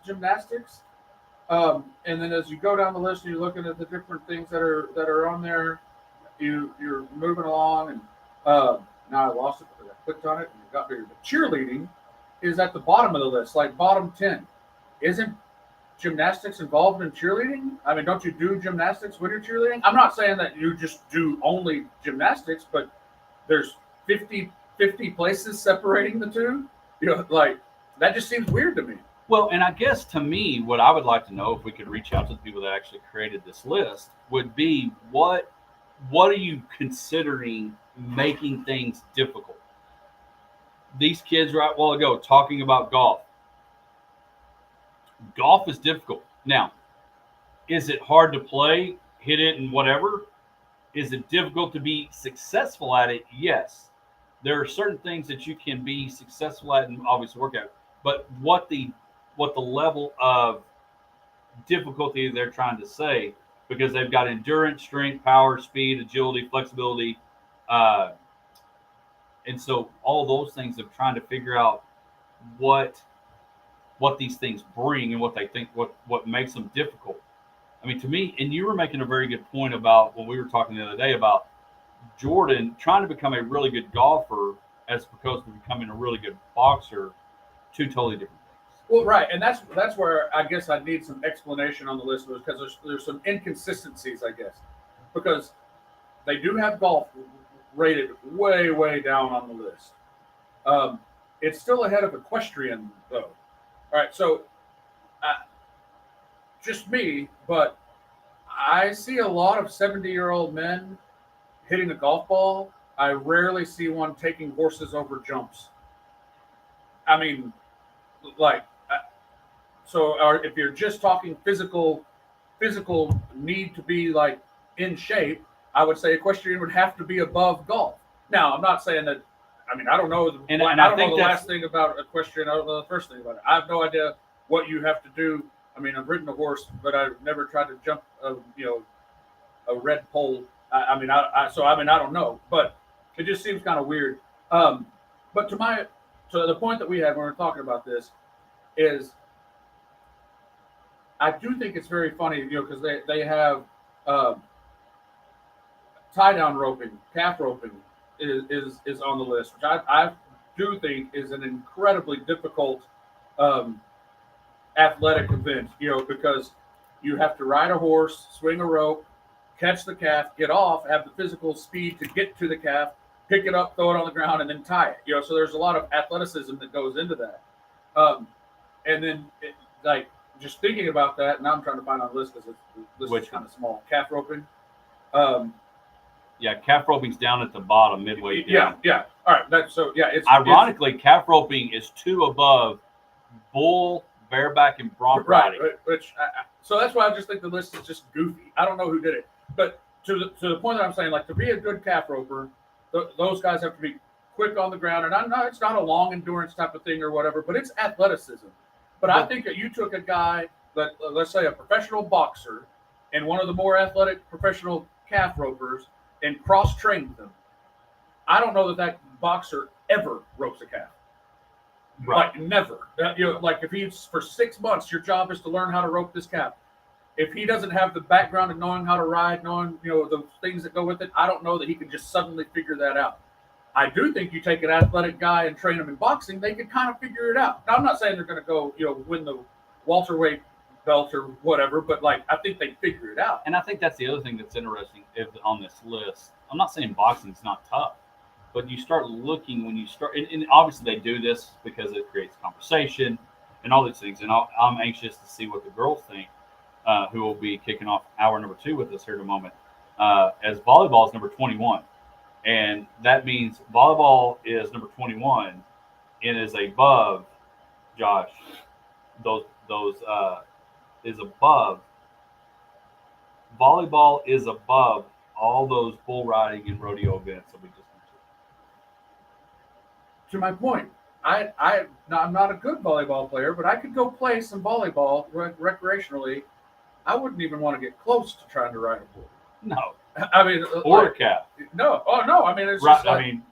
gymnastics. And then as you go down the list and you're looking at the different things that are on there, you're moving along, and now I lost it because I clicked on it and it got bigger. But cheerleading is at the bottom of the list, like bottom 10. Isn't gymnastics involved in cheerleading? I mean, don't you do gymnastics when you're cheerleading? I'm not saying that you just do only gymnastics, but there's 50 places separating the two. That just seems weird to me. Well, and I guess to me, what I would like to know, if we could reach out to the people that actually created this list, would be what are you considering making things difficult? These kids right a while ago talking about golf. Golf is difficult. Now, is it hard to play, hit it, and whatever? Is it difficult to be successful at it? Yes. There are certain things that you can be successful at and obviously work at. But what the level of difficulty they're trying to say, because they've got endurance, strength, power, speed, agility, flexibility, and so all those things of trying to figure out what these things bring and what they think what makes them difficult. I mean, to me, and you were making a very good point about when we were talking the other day about Jordan trying to become a really good golfer as opposed to becoming a really good boxer, two totally different things. Well, right, and that's where I guess I need some explanation on the list, because there's some inconsistencies, I guess, because they do have golf rated way down on the list. It's still ahead of equestrian, though. All right, so just me, but I see a lot of 70-year-old men hitting a golf ball. I rarely see one taking horses over jumps. I mean, if you're just talking physical need to be in shape, I would say equestrian would have to be above golf. Now, I'm not saying that. I mean, I don't know. I don't know the last thing about equestrian. I don't know the first thing about it. I have no idea what you have to do. I mean, I've ridden a horse, but I've never tried to jump a red pole. I don't know, but it just seems kind of weird. But to the point that we had when we were talking about this is, I do think it's very funny, because they have tie down roping, calf roping is on the list, which I do think is an incredibly difficult athletic event, because you have to ride a horse, swing a rope, catch the calf, get off, have the physical speed to get to the calf, pick it up, throw it on the ground, and then tie it. So there's a lot of athleticism that goes into that. And then, just thinking about that, now I'm trying to find on the list because this is kind of small. Calf roping. Yeah, calf roping's down at the bottom, midway down. Yeah. All right. It's Ironically, calf roping is 2 above bull, bareback, and bronc right. riding. So that's why I just think the list is just goofy. I don't know who did it, but to the point that I'm saying, like to be a good calf roper, those guys have to be quick on the ground, and I know it's not a long endurance type of thing or whatever, but it's athleticism. But I think that you took a guy that, let's say, a professional boxer, and one of the more athletic professional calf ropers, and cross-trained them. I don't know that boxer ever ropes a calf. Right. Like never. Like if he's for 6 months, your job is to learn how to rope this calf. If he doesn't have the background of knowing how to ride, knowing the things that go with it, I don't know that he can just suddenly figure that out. I do think you take an athletic guy and train him in boxing, they could kind of figure it out. Now I'm not saying they're going to go, win the welterweight belt or whatever, but like I think they figure it out. And I think that's the other thing that's interesting on this list. I'm not saying boxing's not tough, but you start looking when you start, and obviously they do this because it creates conversation and all these things. And I'm anxious to see what the girls think, who will be kicking off hour number 2 with us here in a moment. As volleyball is number 21, and that means volleyball is number 21 and is above, Josh. Those is above. Volleyball is above all those bull riding and rodeo events that we just mentioned. To my point, I'm not a good volleyball player, but I could go play some volleyball recreationally. I wouldn't even want to get close to trying to ride a bull. No. I mean, or a calf. No. Oh no. I mean, it's right, just like, I mean,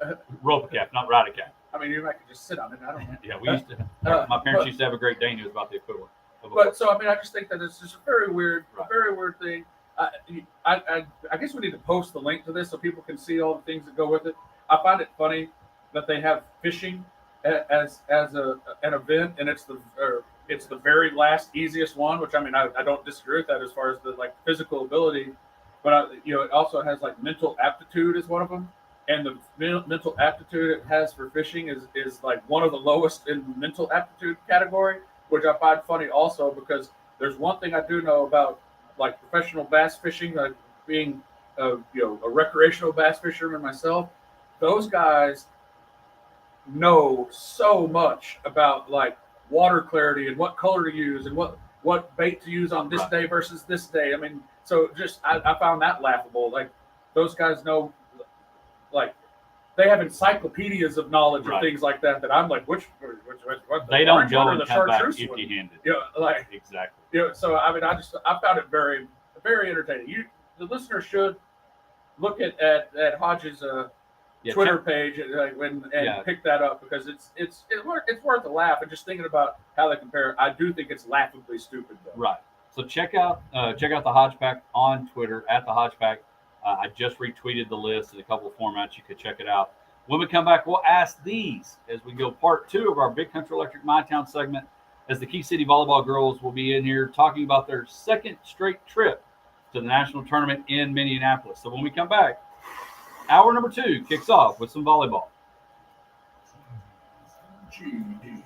rope a calf, not ride a calf. I mean, I could just sit on it. I don't know. Yeah, we used to. My parents used to have a Great Dane who was about the equivalent. But so I mean, I just think that it's just a very weird thing. I guess we need to post the link to this so people can see all the things that go with it. I find it funny that they have fishing as an event, and it's the very last easiest one. Which I mean, I don't disagree with that as far as the like physical ability, but it also has like mental aptitude is one of them, and the mental aptitude it has for fishing is like one of the lowest in mental aptitude category, which I find funny also because there's one thing I do know about like professional bass fishing, like being a recreational bass fisherman myself. Those guys know so much about like water clarity and what color to use and what bait to use on this day versus this day. I mean, so just I found that laughable. Like those guys know, like they have encyclopedias of knowledge of things like that. That I'm like, what they don't go and come back empty-handed. Like exactly. So I mean, I found it very very entertaining. The listener should look at Hodge's Twitter page and pick that up because it's worth a laugh. And just thinking about how they compare, I do think it's laughably stupid though. Right. So check out the Hodge Pack on Twitter at the Hodge Pack. I just retweeted the list in a couple of formats. You could check it out. When we come back, we'll ask these as we go part 2 of our Big Country Electric My Town segment. As the Key City Volleyball girls will be in here talking about their second straight trip to the national tournament in Minneapolis. So when we come back, hour number 2 kicks off with some volleyball. GD.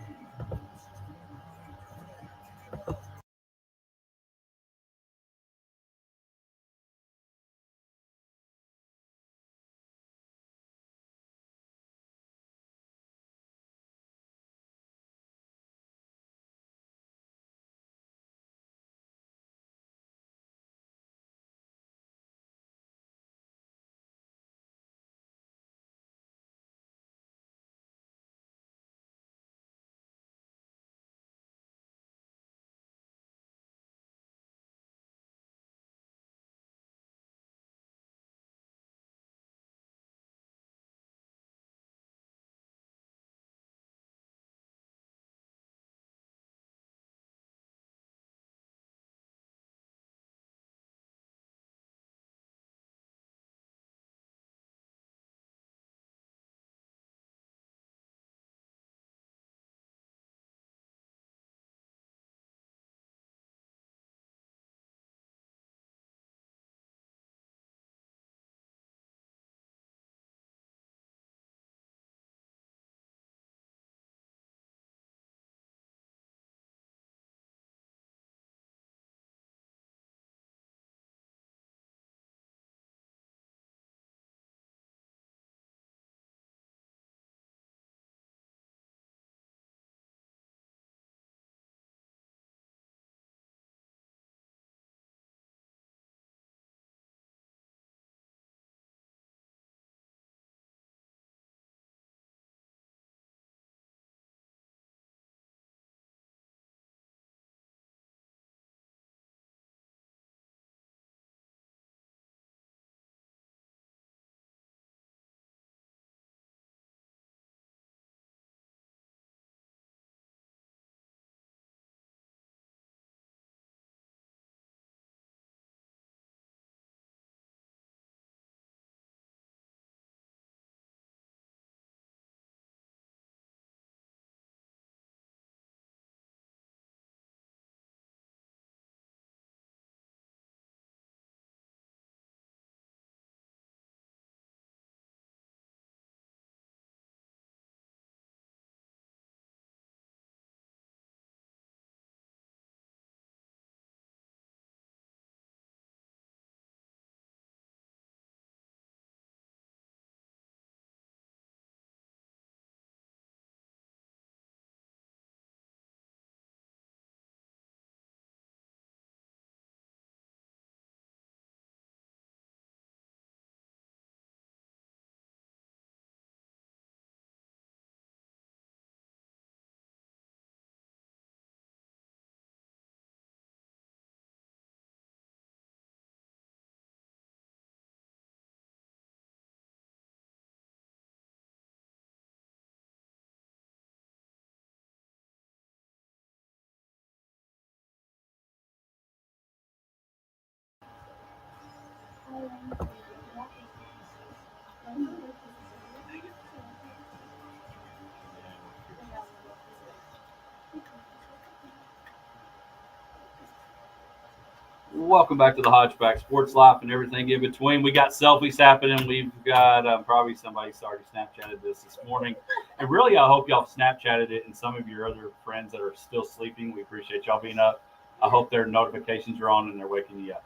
Welcome back to the Hodge Pack Sports Life and everything in between. We got selfies happening. We've got probably somebody's already Snapchatted this morning. And really, I hope y'all Snapchatted it and some of your other friends that are still sleeping. We appreciate y'all being up. I hope their notifications are on and they're waking you up.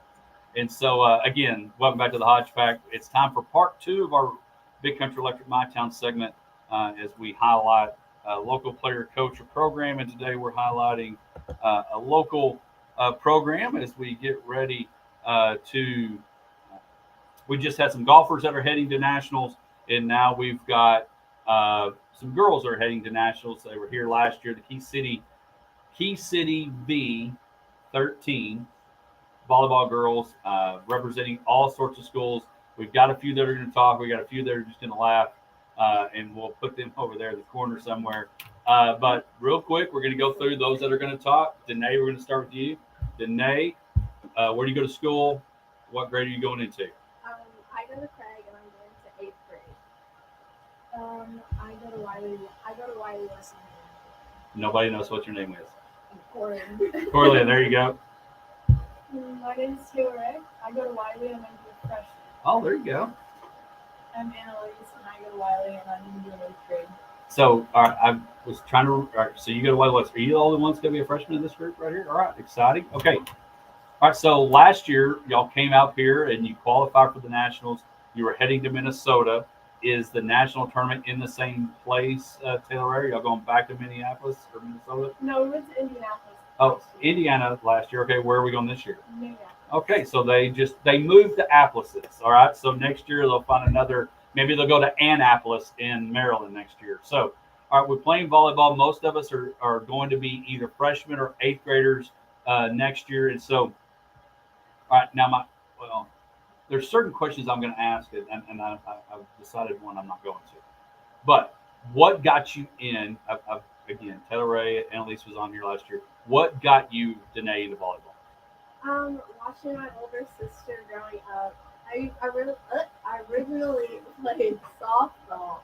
And so, again, welcome back to the Hodge Pack. It's time for part 2 of our Big Country Electric My Town segment as we highlight a local player, coach, or program. And today we're highlighting a local program as we get ready to. We just had some golfers that are heading to nationals, and now we've got some girls that are heading to nationals. They were here last year. The Key City V13 volleyball girls representing all sorts of schools. We've got a few that are going to talk. We got a few that are just going to laugh, and we'll put them over there in the corner somewhere. But real quick, we're going to go through those that are going to talk. Danae, we're going to start with you. Danae, where do you go to school? What grade are you going into? I go to Craig and I'm going to 8th grade. I go to Wiley West. Nobody knows what your name is. Corlin. Corlin, there you go. My name is Taylor Ray. I go to Wiley and I'm a freshman. Oh, there you go. I'm Annalise and I go to Wiley and I'm in 8th grade. So, all right, I was trying to. All right, so you go to Wiley West. Are you the only ones going to be a freshman in this group right here? All right, exciting. Okay. All right, so last year, y'all came out here and you qualified for the Nationals. You were heading to Minnesota. Is the national tournament in the same place, Taylor Ray? Y'all going back to Minneapolis or Minnesota? No, we went to Indianapolis. Oh, Indiana last year. Okay, where are we going this year? Minneapolis. Okay, so they moved to Appleses. All right, so next year they'll find another. Maybe they'll go to Annapolis in Maryland next year. So, all right, we're playing volleyball. Most of us are going to be either freshmen or 8th graders next year, and so. All right, now there's certain questions I'm going to ask, and I've decided one I'm not going to. But what got you in? Again, Taylor Ray, Annalise was on here last year. What got you, Danae, into volleyball? Watching my older sister growing up, I originally played softball,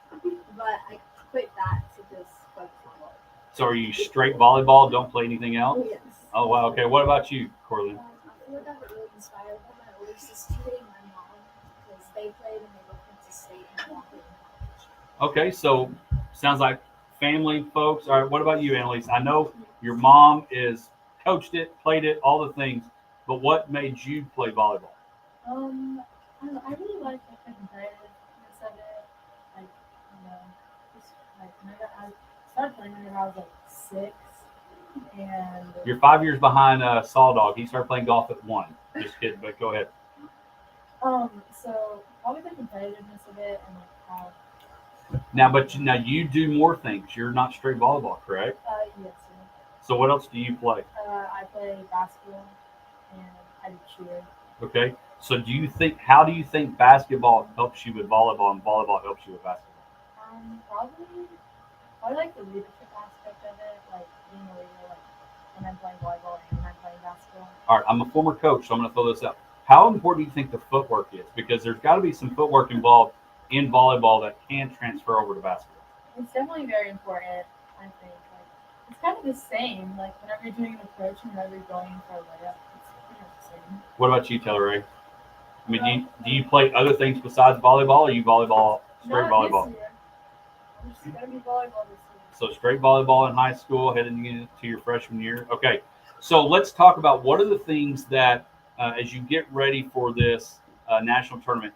but I quit that to just focus on volleyball. So are you straight volleyball? Don't play anything else? Yes. Oh wow. Okay. What about you, Corlin? I feel like I got really inspired by my older sister and my mom because they played and they both went to state and walked in college. Okay, so sounds like family folks. All right. What about you, Annalise? I know your mom is coached it, played it, all the things. But what made you play volleyball? I don't know. I really like the competitiveness of it. Like, just like whenever I started playing whenever I was like 6, and You're 5 years behind Saw Dog. He started playing golf at 1. Just kidding, but go ahead. so probably the competitiveness of it and like how. Now you do more things. You're not straight volleyball, correct? Yes. Sir. So what else do you play? I play basketball and I do cheer. Okay. So how do you think basketball helps you with volleyball and volleyball helps you with basketball? Probably like the leadership aspect of it, like being a leader, like when I'm playing volleyball and when I'm playing basketball. All right. I'm a former coach, so I'm going to throw this out. How important do you think the footwork is? Because there's got to be some footwork involved in volleyball that can transfer over to basketball. It's definitely very important, I think. Like, it's kind of the same. Like whenever you're doing an approach and whenever you're going for a layup, it's kind of the same. What about you, Taylor Ray? I mean, do you play other things besides volleyball, or are you straight volleyball? This year. I'm just gonna be volleyball this year. So straight volleyball in high school, heading into your freshman year. Okay, so let's talk about what are the things that, as you get ready for this national tournament,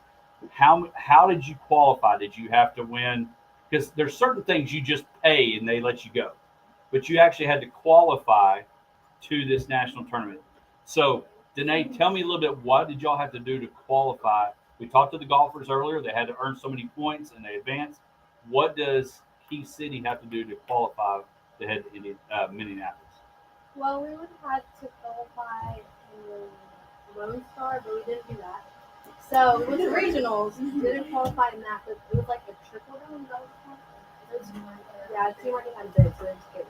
how did you qualify? Did you have to win? Because there's certain things you just pay and they let you go, but you actually had to qualify to this national tournament. So, Danae, tell me a little bit, what did y'all have to do to qualify? We talked to the golfers earlier. They had to earn so many points and they advanced. What does Key City have to do to qualify to head to Minneapolis? Well, we would have to qualify in Lone Star, but we didn't do that. So we went to regionals. We didn't qualify in that, but it was like a triple down. Yeah, teamwork had to do it to get it.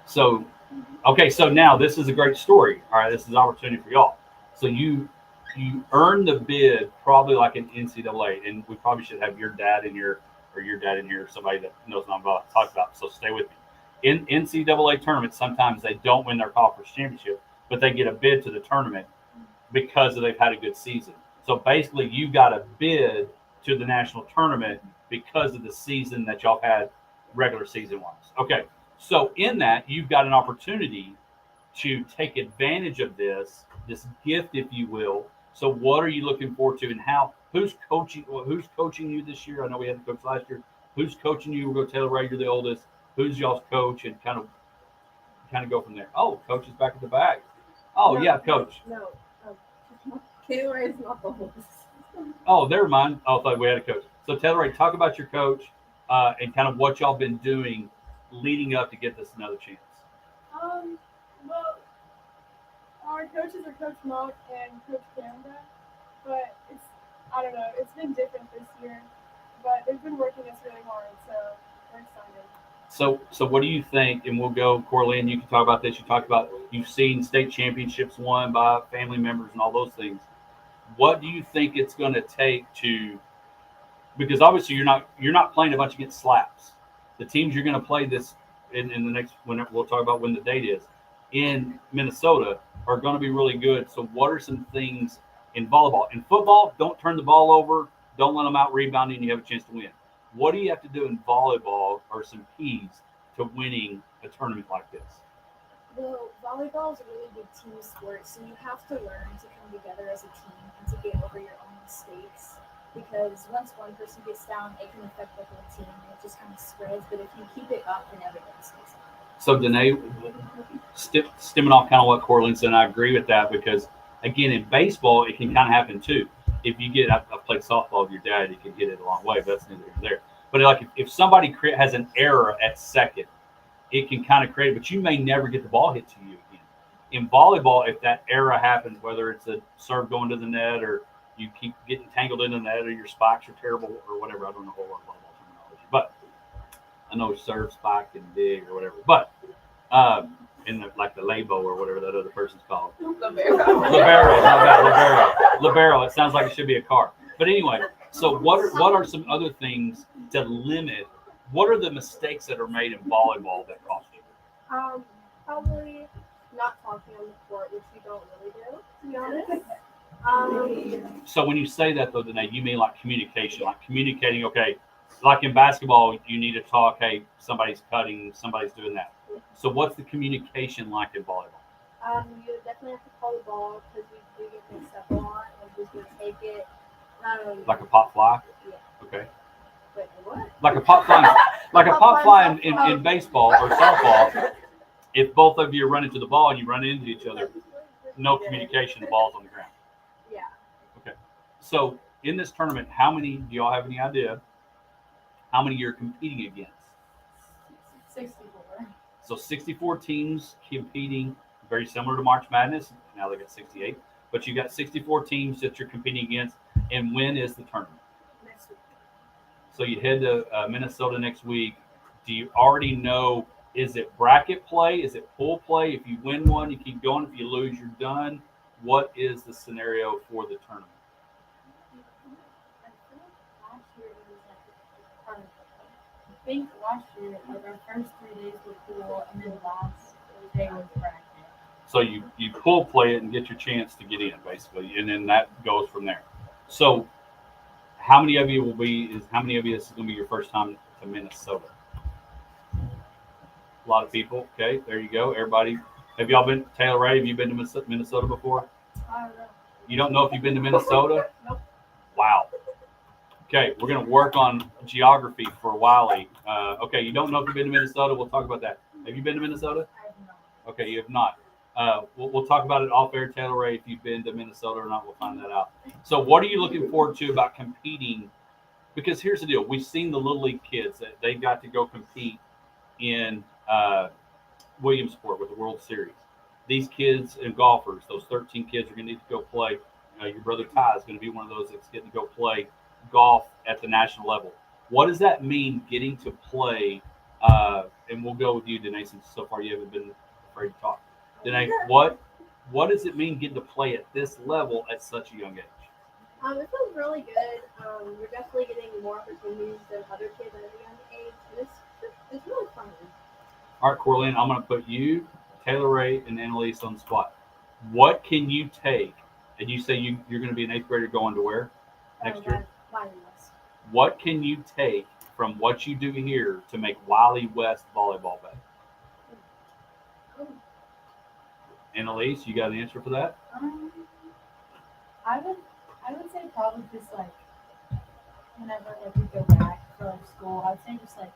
So, okay, so now this is a great story. All right, this is an opportunity for y'all. So you You earn the bid probably like an NCAA, and we probably should have your dad in here or your dad in here, somebody that knows what I'm about to talk about. So stay with me. In NCAA tournaments, sometimes they don't win their conference championship, but they get a bid to the tournament because they've had a good season. So basically, you got a bid to the national tournament because of the season that y'all had regular season wise. Okay, so in that, you've got an opportunity to take advantage of this gift, if you will. So what are you looking forward to, and how? Who's coaching? Who's coaching you this year? I know we had the coach last year. Who's coaching you? We'll go Taylor Ray. You're the oldest. Who's y'all's coach, and kind of go from there. Oh, coach is back at the back. Oh No, yeah, coach. No, Taylor is not the oldest. Oh, never mind. Oh, I thought we had a coach. So Taylor Ray, talk about your coach and kind of what y'all been doing leading up to get this another chance. Well, our coaches are Coach Monk and Coach Canada, but I don't know, it's been different this year, but they've been working us really hard, so we're excited. So what do you think? And we'll go, Corlin, you can talk about this. You talked about you've seen state championships won by family members and all those things. What do you think it's going to take to? Because obviously you're not playing a bunch against slaps. The teams you're going to play this in the next, when we'll talk about when the date is, in Minnesota are going to be really good. So what are some things in volleyball? In football, don't turn the ball over. Don't let them out rebounding and you have a chance to win. What do you have to do in volleyball or some keys to winning a tournament like this? Well, volleyball is a really big team sport, so you have to learn to come together as a team and to get over your own mistakes. Because once one person gets down, it can affect the whole team, and it just kind of spreads. But if you keep it up, then everybody stays up. So, Danae, stemming off kind of what Corlin said, and I agree with that because, again, in baseball, it can kind of happen too. If you get, I played softball with your dad, you can get it a long way, but that's neither here nor there. But like if somebody has an error at second, it can kind of create, but you may never get the ball hit to you again. In volleyball, if that error happens, whether it's a serve going to the net or you keep getting tangled in the net or your spikes are terrible or whatever, I don't know a whole lot of volleyball terminology, but I know serve, spike, and dig or whatever. But like the labo or whatever that other person's called. Libero. It sounds like it should be a car. But anyway, so what are some other things to limit? What are the mistakes that are made in volleyball that cost you? Probably not talking on the court, which we don't really do, to be honest. So when you say that though, Danae, you mean like communication, like communicating, okay, like in basketball, you need to talk, hey, somebody's cutting, somebody's doing that. So what's the communication like in volleyball? You definitely have to call the ball because we do get mixed up a lot, and just gonna take it. Like a pop fly? Yeah. Okay. Wait, what? Like a pop fly, in baseball or softball. If both of you run into the ball and you run into each other, no communication, the ball's on the ground. Yeah. Okay. So in this tournament, how many, do y'all have any idea how many you're competing against? 64. So 64 teams competing, very similar to March Madness. Now they got 68. But you got 64 teams that you're competing against. And when is the tournament? Next week. So you head to Minnesota next week. Do you already know, is it bracket play? Is it pool play? If you win one, you keep going. If you lose, you're done. What is the scenario for the tournament? I think last year, like our first 3 days were pool, and then last day was bracket. So you pool play it and get your chance to get in, basically, and then that goes from there. So how many of you this is going to be your first time to Minnesota? A lot of people. Okay, there you go. Everybody, have y'all been, Taylor Ray, have you been to Minnesota before? I don't know. You don't know if you've been to Minnesota? Nope. Wow. Okay, we're going to work on geography for Wiley. Okay, you don't know if you've been to Minnesota. We'll talk about that. Have you been to Minnesota? I have not. Okay, you have not. We'll talk about it off air, Taylor Ray. If you've been to Minnesota or not, we'll find that out. So what are you looking forward to about competing? Because here's the deal. We've seen the Little League kids that they got to go compete in Williamsport with the World Series. These kids and golfers, those 13 kids are going to need to go play. Your brother Ty is going to be one of those that's getting to go play golf at the national level. What does that mean, getting to play? And we'll go with you, Danae, since so far you haven't been afraid to talk. Danae, what What does it mean getting to play at this level at such a young age? It feels really good. We're definitely getting more opportunities than other kids at a young age, and it's really fun. All right, Corlin, I'm going to put you, Taylor Ray, and Annalise on the spot. What can you take? And you say you're going to be an 8th grader going to where next year? Wiley West. What can you take from what you do here to make Wiley West volleyball better? Annalise, you got an answer for that? I would say probably just like whenever like we go back for like school, I'd say just like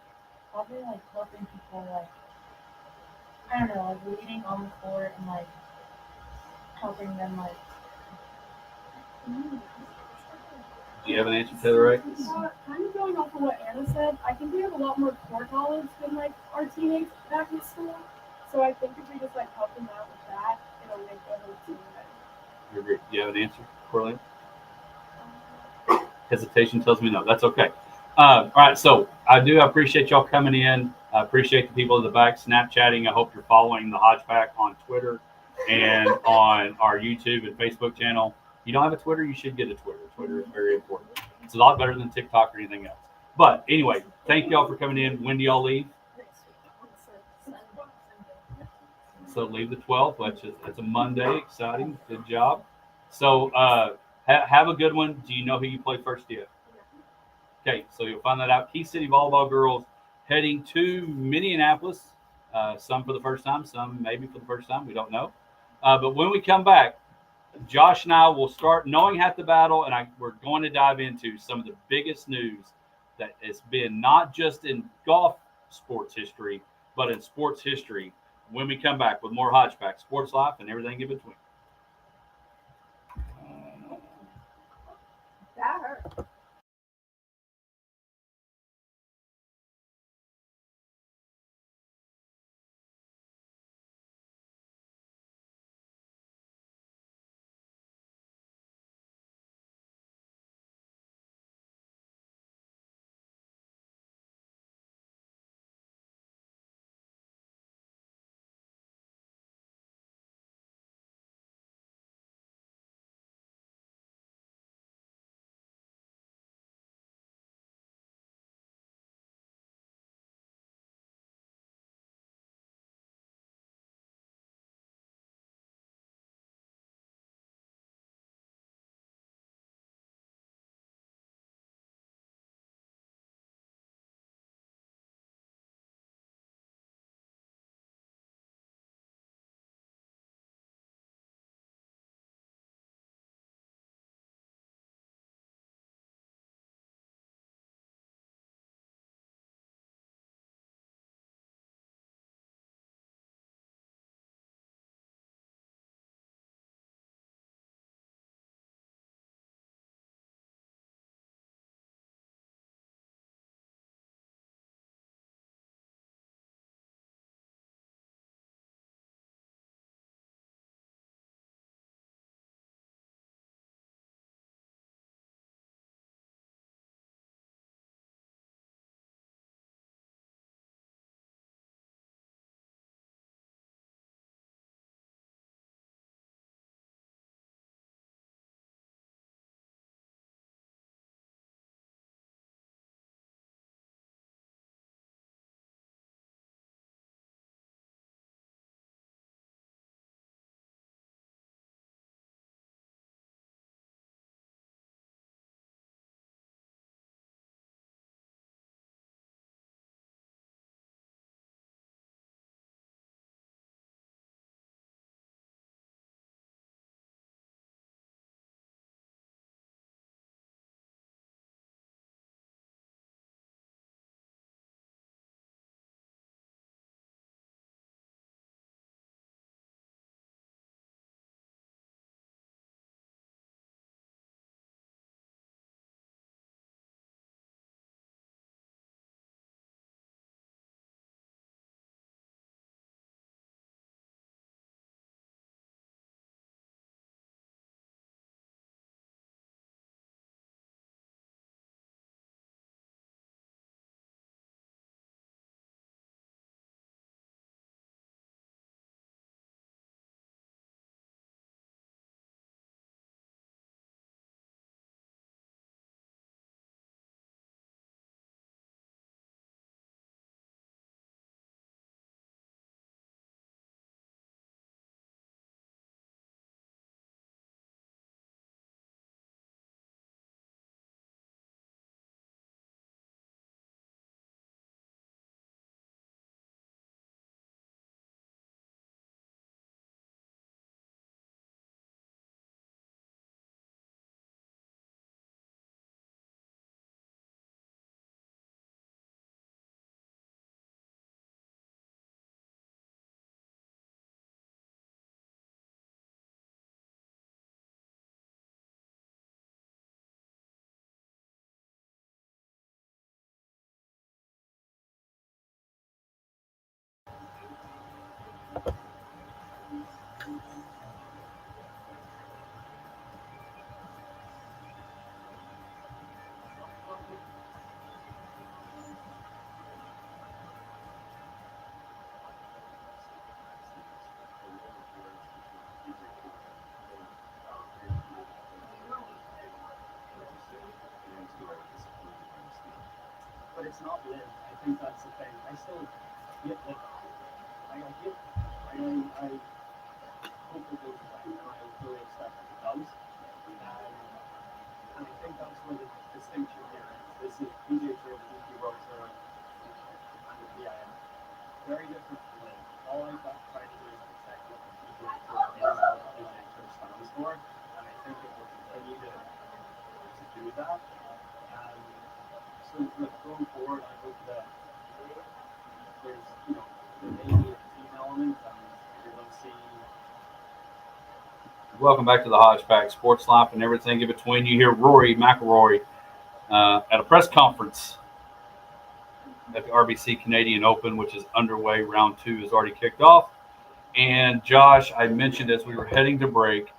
probably like helping people like I don't know, like leading on the court and like helping them like Do you have an answer, Taylor Ray? Kind of going off of what Anna said, I think we have a lot more court knowledge than like our teammates back in school. So I think if we just like help them out with that, it'll make the whole team better. I agree. Do you have an answer, Corlin? Hesitation tells me no. That's okay. All right, so I do appreciate y'all coming in. I appreciate the people in the back Snapchatting. I hope you're following the Hodge Pack on Twitter and on our YouTube and Facebook channel. You don't have a Twitter, you should get a Twitter. Twitter is very important. It's a lot better than TikTok or anything else. But anyway, thank y'all for coming in. When do y'all leave? So leave the 12th, which is it's a Monday. Exciting. Good job. So have a good one. Do you know who you play first yet? Okay, so you'll find that out. Key City Volleyball girls heading to Minneapolis. Some for the first time, some maybe for the first time. We don't know. But when we come back, Josh and I will start knowing half the battle, and we're going to dive into some of the biggest news that has been not just in golf sports history, but in sports history when we come back with more Hodge Pack, sports life, and everything in between. That hurt. but it's not live. I think that's the thing. I still get that. I hope it goes away, and I fully expect that it does. And I think that's where the distinction here is. This is PJ Tour, DP World Tour, and the PIF. Very different from live. All I've got to try to do is protect what the PJ Tour is, what the PJ Tour stands for, and I think it will continue to do that. So look, going forward, I hope that there's, maybe a team element, and you're going to see. Welcome back to the Hodge Pack Sports Life and everything in between. You hear Rory McIlroy at a press conference at the RBC Canadian Open, which is underway. Round 2 is already kicked off. And Josh, I mentioned as we were heading to break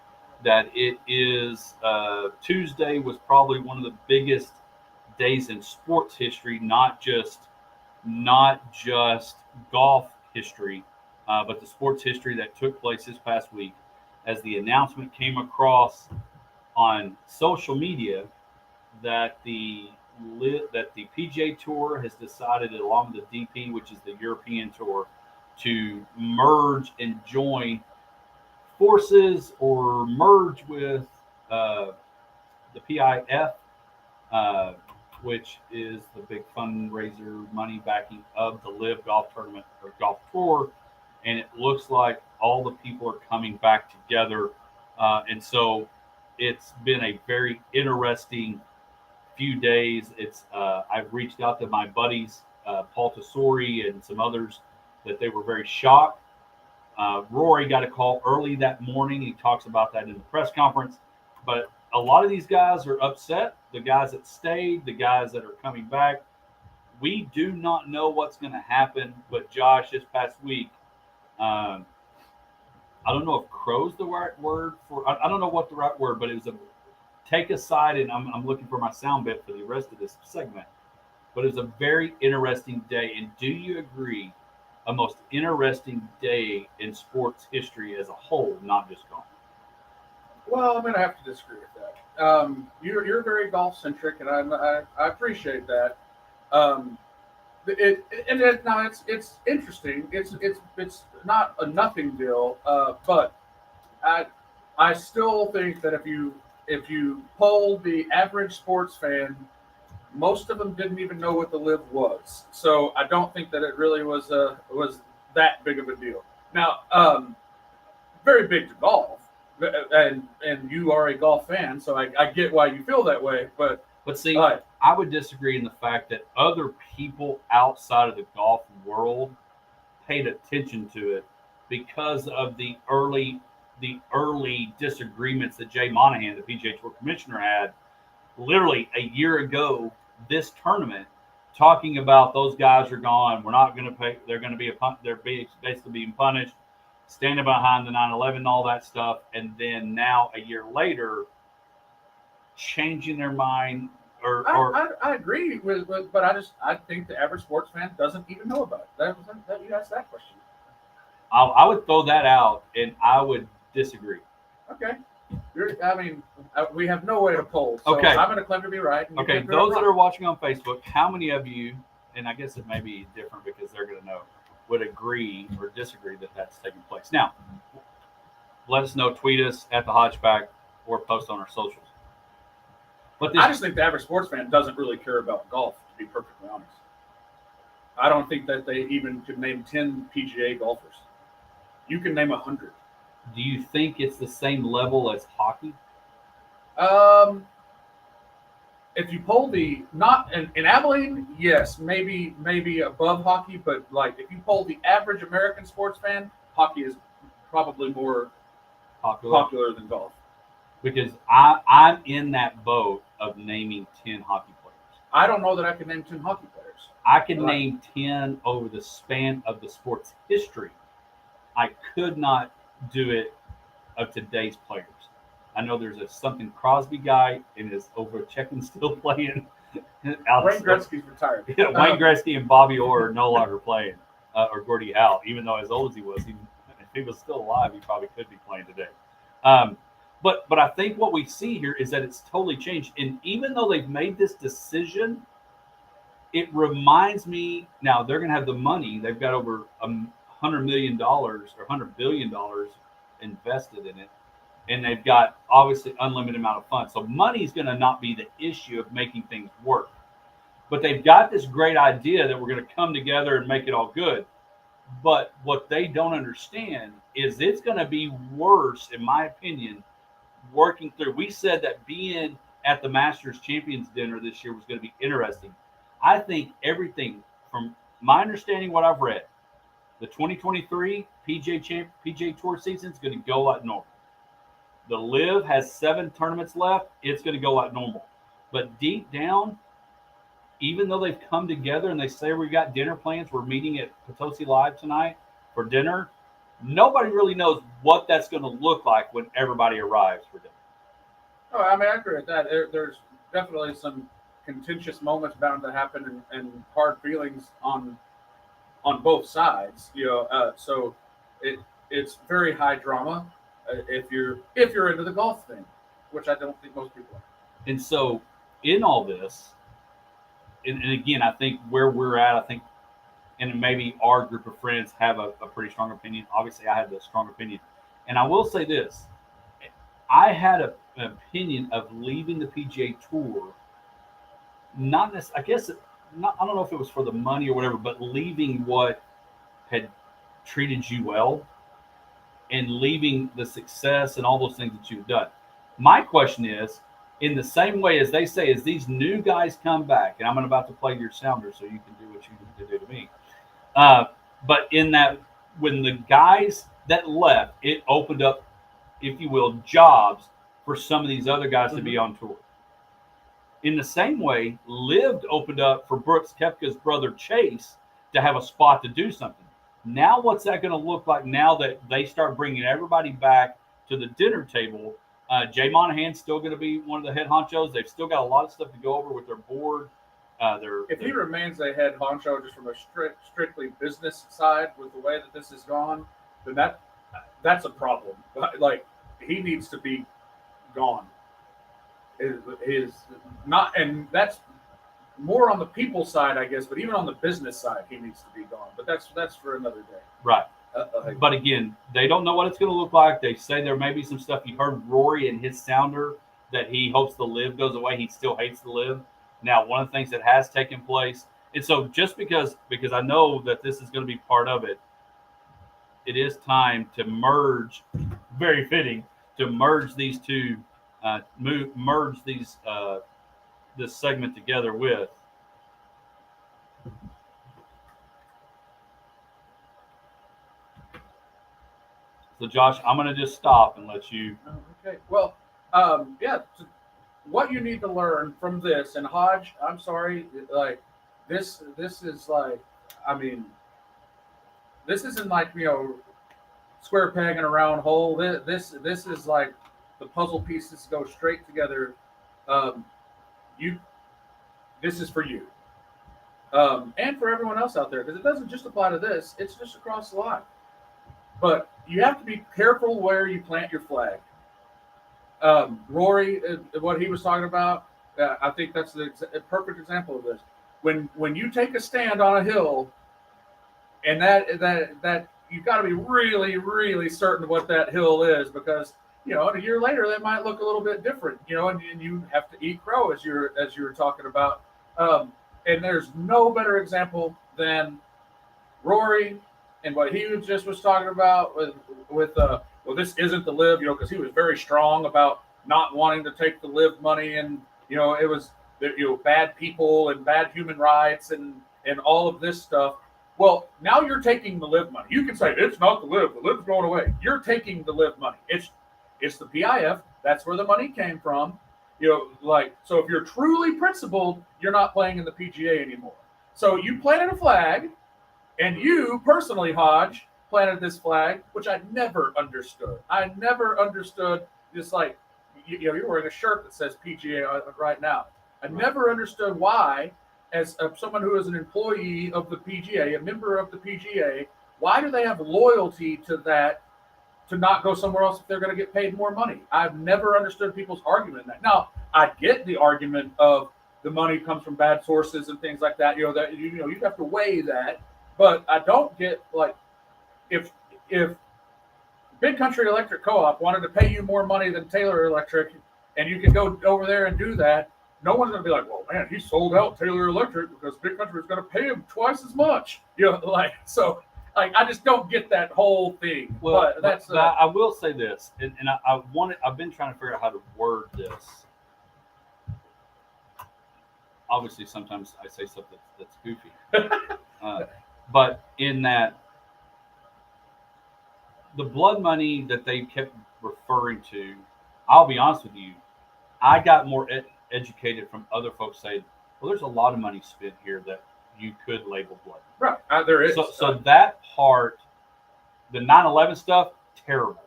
that it is Tuesday was probably one of the biggest days in sports history, not just golf history, but the sports history that took place this past week, as the announcement came across on social media that the PGA Tour has decided, along with the DP, which is the European Tour, to merge and join forces or merge with the PIF, which is the big fundraiser money backing of the LIV Golf Tournament or Golf Tour. And it looks like all the people are coming back together. And so it's been a very interesting few days. I've reached out to my buddies, Paul Tesori and some others, that they were very shocked. Rory got a call early that morning. He talks about that in the press conference. But a lot of these guys are upset. The guys that stayed, the guys that are coming back. We do not know what's going to happen. But Josh, this past week, I don't know if crow's the right word for. I don't know what the right word, but it was a take aside, and I'm looking for my sound bit for the rest of this segment. But it was a very interesting day. And do you agree, a most interesting day in sports history as a whole, not just golf? Well, I'm going to have to disagree with that. You're very golf centric, and I appreciate that. It's interesting. It's not a nothing deal, but I still think that if you poll the average sports fan, most of them didn't even know what the LIV was. So I don't think that it really was that big of a deal. Now, very big to golf, and you are a golf fan, so I get why you feel that way. But see, I would disagree in the fact that other people outside of the golf world paid attention to it because of the early disagreements that Jay Monahan, the PGA Tour commissioner, had literally a year ago this tournament, talking about those guys are gone. We're not going to pay. They're going to be basically being punished, standing behind the 9/11, all that stuff. And then now a year later, changing their mind. I agree with, but I think the average sports fan doesn't even know about it. That you asked that question. I would throw that out, and I would disagree. Okay. We have no way to poll, so okay. I'm going to claim to be right. Okay, those that are watching on Facebook, how many of you, and I guess it may be different because they're going to know, would agree or disagree that that's taking place? Now, let us know. Tweet us at the Hodge Pack or post on our socials. But I just think the average sports fan doesn't really care about golf, to be perfectly honest. I don't think that they even could name 10 PGA golfers. You can name 100. Do you think it's the same level as hockey? If you poll not in Abilene, yes, maybe above hockey, but like if you poll the average American sports fan, hockey is probably more popular than golf. Because I'm in that boat of naming 10 hockey players. I don't know that I can name 10 hockey players. I can name 10 over the span of the sport's history. I could not do it of today's players. I know there's a something Crosby guy and is Ovechkin still playing. Wayne Gretzky's retired. Yeah, Wayne Gretzky and Bobby Orr are no longer playing, or Gordie Howe. Even though as old as he was, if he was still alive, he probably could be playing today. But I think what we see here is that it's totally changed. And even though they've made this decision, it reminds me. Now they're going to have the money. They've got over $100 million or $100 billion invested in it, and they've got obviously unlimited amount of funds. So money is going to not be the issue of making things work. But they've got this great idea that we're going to come together and make it all good. But what they don't understand is it's going to be worse, in my opinion, working through. We said that being at the Masters Champions Dinner this year was going to be interesting. I think everything, from my understanding, what I've read, the 2023 PGA Tour season is going to go like normal. The Live has 7 tournaments left. It's going to go like normal. But deep down, even though they've come together and they say we got dinner plans, we're meeting at Potosi Live tonight for dinner, nobody really knows what that's going to look like when everybody arrives for dinner. Oh, I mean, I agree with that. There's definitely some contentious moments bound to happen and hard feelings on both sides. So it's very high drama if you're into the golf thing, which I don't think most people are. And so in all this, and again, I think where we're at, I think, and maybe our group of friends have a pretty strong opinion. Obviously, I have a strong opinion. And I will say this. I had an opinion of leaving the PGA Tour, not necessarily, I guess, I don't know if it was for the money or whatever, but leaving what had treated you well and leaving the success and all those things that you've done. My question is, in the same way as they say, as these new guys come back, and I'm about to play your sounder so you can do what you need to do to me. But in that, when the guys that left, it opened up, if you will, jobs for some of these other guys to be on tour. In the same way, Lived opened up for Brooks Koepka's brother Chase to have a spot to do something. Now, what's that going to look like now that they start bringing everybody back to the dinner table? Jay Monahan's still going to be one of the head honchos. They've still got a lot of stuff to go over with their board. If he remains a head honcho just from a strictly business side with the way that this has gone, then that's a problem. Like, he needs to be gone. Is not, and that's more on the people side, I guess. But even on the business side, he needs to be gone. But that's for another day. Right. But again, they don't know what it's going to look like. They say there may be some stuff. You heard Rory and his sounder that he hopes the Live goes away. He still hates the Live. Now, one of the things that has taken place, and so just because I know that this is going to be part of it, it is time to merge. Very fitting to merge these two, merge these this segment together with. So, Josh, I'm going to just stop and let you. Okay. Well, yeah. What you need to learn from this, and Hodge, I'm sorry, like this is like, I mean, this isn't like, square peg in a round hole. This is like the puzzle pieces go straight together. This is for you, and for everyone else out there, because it doesn't just apply to this. It's just across the line. But you have to be careful where you plant your flag. Rory, what he was talking about, I think that's a perfect example of this. When you take a stand on a hill, and that you've got to be really, really certain what that hill is, because a year later that might look a little bit different. And you have to eat crow, as you were talking about. And there's no better example than Rory and what he just was talking about with this isn't the Live, because he was very strong about not wanting to take the Live money, and it was bad people and bad human rights and all of this stuff. Well, now you're taking the Live money. You can say it's not the Live. The Live's going away. You're taking the Live money. It's the PIF. That's where the money came from. So if you're truly principled, you're not playing in the PGA anymore. So you planted a flag, and you personally, Hodge, planted this flag, which I never understood. I never understood this, like, you're wearing a shirt that says PGA right now. I never understood why, as someone who is an employee of the PGA, a member of the PGA, why do they have loyalty to that to not go somewhere else if they're going to get paid more money? I've never understood people's argument in that. Now, I get the argument of the money comes from bad sources and things like that. That you have to weigh that. But I don't get like if Big Country Electric Co-op wanted to pay you more money than Taylor Electric, and you can go over there and do that, no one's going to be like, well, man, he sold out Taylor Electric because Big Country is going to pay him twice as much. So I just don't get that whole thing. Well, but that's but I will say this, and I've been trying to figure out how to word this. Obviously, sometimes I say something that's goofy, but in that the blood money that they kept referring to, I'll be honest with you, I got more educated from other folks saying, well, there's a lot of money spent here that you could label blood. Right, there is. So that part, the 9/11 stuff, terrible.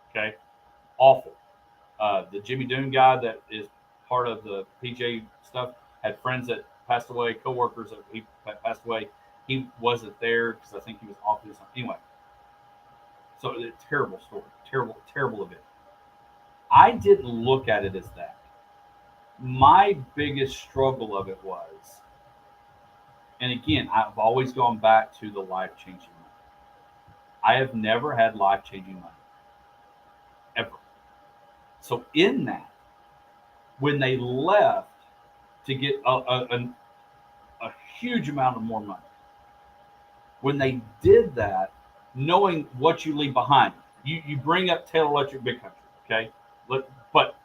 Okay, awful. The Jimmy Doon guy that is part of the PJ stuff had friends that passed away, coworkers that he passed away. He wasn't there because I think he was off doing something. Anyway, so it's a terrible story, terrible event. I didn't look at it as that. My biggest struggle of it was, and again, I've always gone back to the life-changing money. I have never had life-changing money, ever. So in that, when they left to get a huge amount of more money, when they did that, knowing what you leave behind, you bring up Taylor Electric, Big Country, okay? But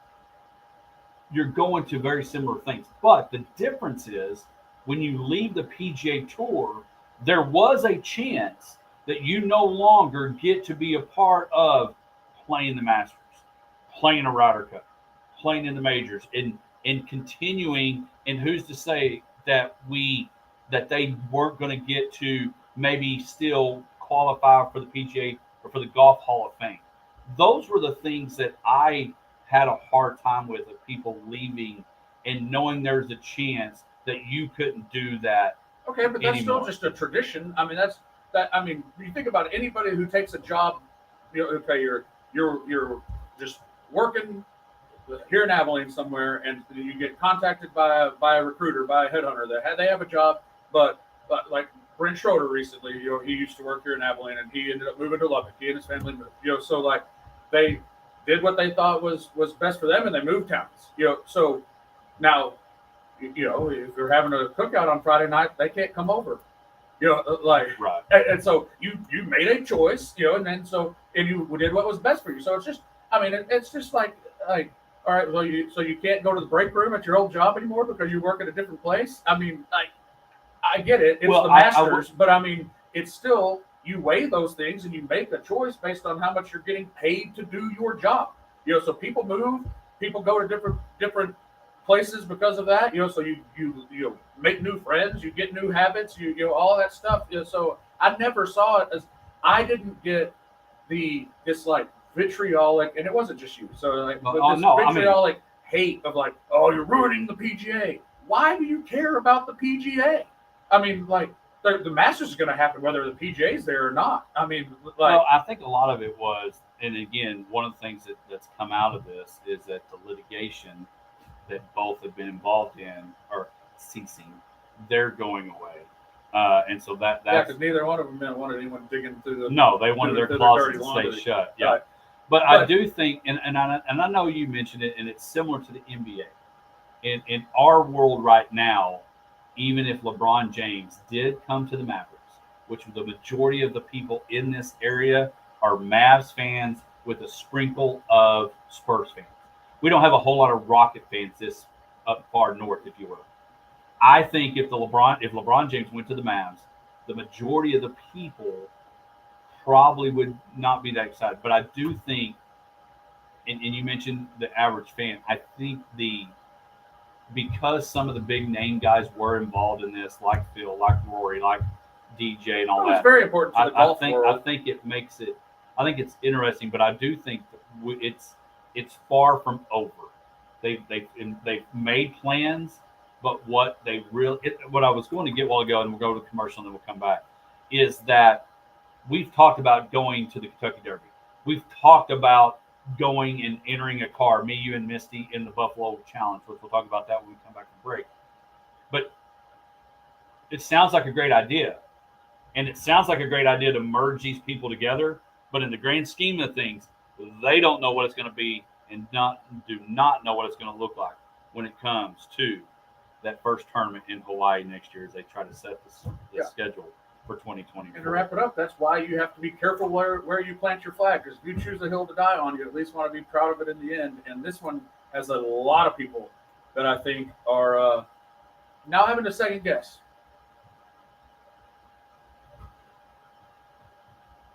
you're going to very similar things. But the difference is when you leave the PGA Tour, there was a chance that you no longer get to be a part of playing the Masters, playing a Ryder Cup, playing in the majors, and continuing. And who's to say that they weren't going to get to maybe still qualify for the PGA or for the Golf Hall of Fame? Those were the things that I had a hard time with, of people leaving and knowing there's a chance that you couldn't do that. Okay, but that's anymore. still just a tradition. I mean, you think about it, anybody who takes a job, okay, you're just working here in Abilene somewhere, and you get contacted by a recruiter, by a headhunter. They have a job, but like Brent Schroeder recently, he used to work here in Abilene, and he ended up moving to Lubbock. He and his family moved. So like they did what they thought was best for them, and they moved towns. So now, if they're having a cookout on Friday night, they can't come over. Right. And so you made a choice, and then and you did what was best for you. So it's just, it's just like all right, well, you can't go to the break room at your old job anymore because you work at a different place. I get it. It's the Masters, but it's still, you weigh those things and you make a choice based on how much you're getting paid to do your job. So people move, people go to different places because of that. So you make new friends, you get new habits, all that stuff. So I never saw it as, I didn't get this like vitriolic, and it wasn't just you. So vitriolic hate of like, oh, you're ruining the PGA. Why do you care about the PGA? The Masters is going to happen whether the PGA is there or not. Well, I think a lot of it was, and again, one of the things that's come out of this is that the litigation that both have been involved in are ceasing. They're going away. And so that's because neither one of them wanted anyone digging through the. No, they wanted their closets to stay shut. Yeah. Right. But I do think, and I know you mentioned it, and it's similar to the NBA. In our world right now, even if LeBron James did come to the Mavericks, which the majority of the people in this area are Mavs fans with a sprinkle of Spurs fans. We don't have a whole lot of Rocket fans this up far north, if you will. I think if LeBron James went to the Mavs, the majority of the people probably would not be that excited. But I do think, and you mentioned the average fan, I think because some of the big name guys were involved in this, like Phil, like Rory, like DJ, and all that. It's very important for the golf world. I think it makes it. I think it's interesting, but I do think that it's far from over. They've made plans, but what I was going to get a while ago, and we'll go to commercial and then we'll come back, is that we've talked about going to the Kentucky Derby. We've talked about going and entering a car, me, you, and Misty in the Buffalo Challenge, which we'll talk about that when we come back from break. But it sounds like a great idea. And it sounds like a great idea to merge these people together. But in the grand scheme of things, they don't know what it's going to be and do not know what it's going to look like when it comes to that first tournament in Hawaii next year as they try to set the schedule for 2020. And to wrap it up, that's why you have to be careful where you plant your flag, because if you choose a hill to die on, you at least want to be proud of it in the end. And this one has a lot of people that I think are now having a second guess.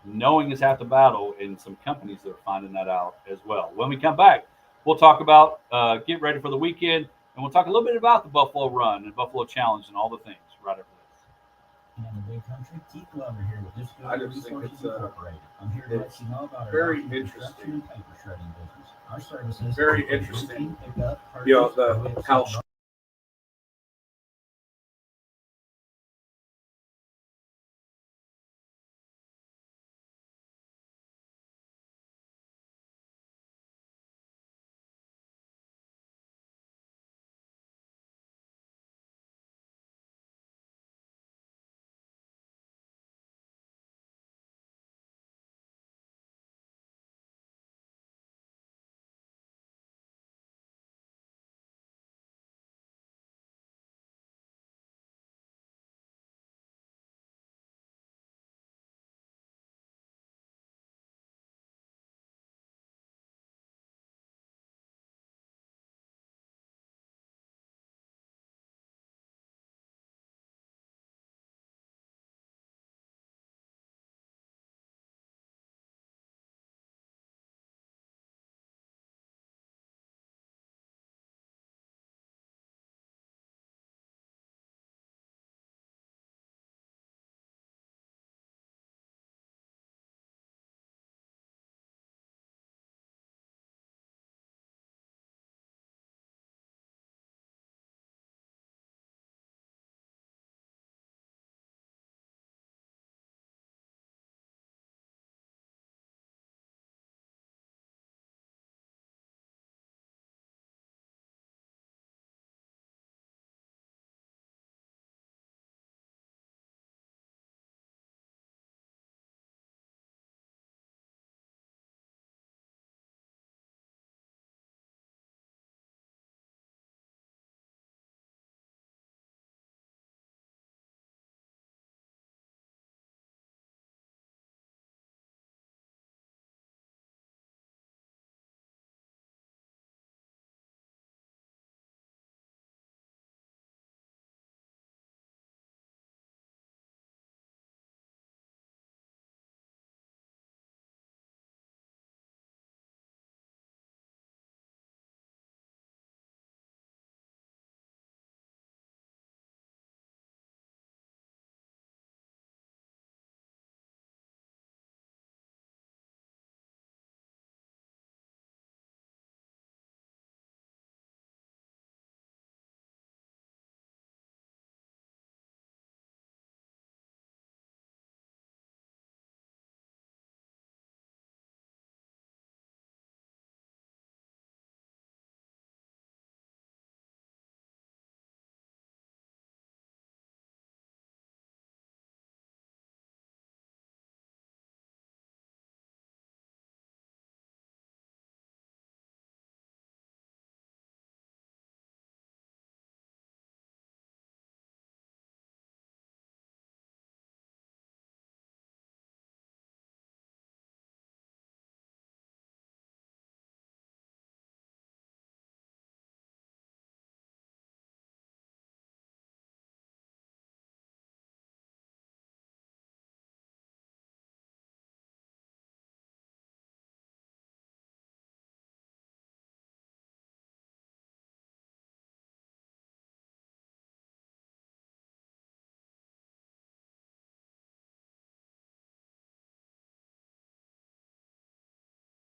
Knowing is half the battle, and some companies that are finding that out as well. When we come back, we'll talk about get ready for the weekend, and we'll talk a little bit about the Buffalo Run and Buffalo Challenge and all the things right after this. In the big country, Keith Glover here with this I just think it's Incorporated. I'm here to let you know about our very construction interesting. and paper shredding business. Our services Very include interesting. routine pickup, You know, purchase, how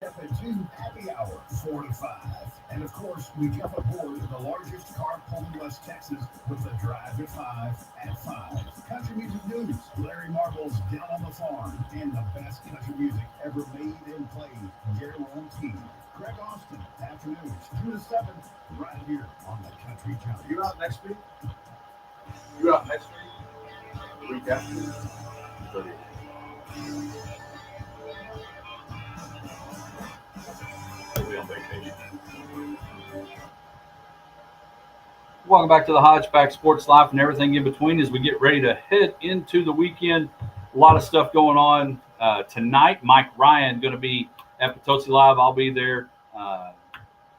Step into Happy Hour 45 And of course, we jump aboard the largest car pull in West Texas with the Drive at 5 at 5. Country music news, Larry Marvel's Down on the Farm, and the best country music ever made and played, Gary Long King. Greg Austin, afternoons 2 to 7, right here on the Country Junkies. You out next week? You out next week? The week after? We'll be on vacation. Welcome back to the Hodge Pack Sports Life and everything in between as we get ready to head into the weekend. A lot of stuff going on tonight. Mike Ryan going to be at Potosi Live. I'll be there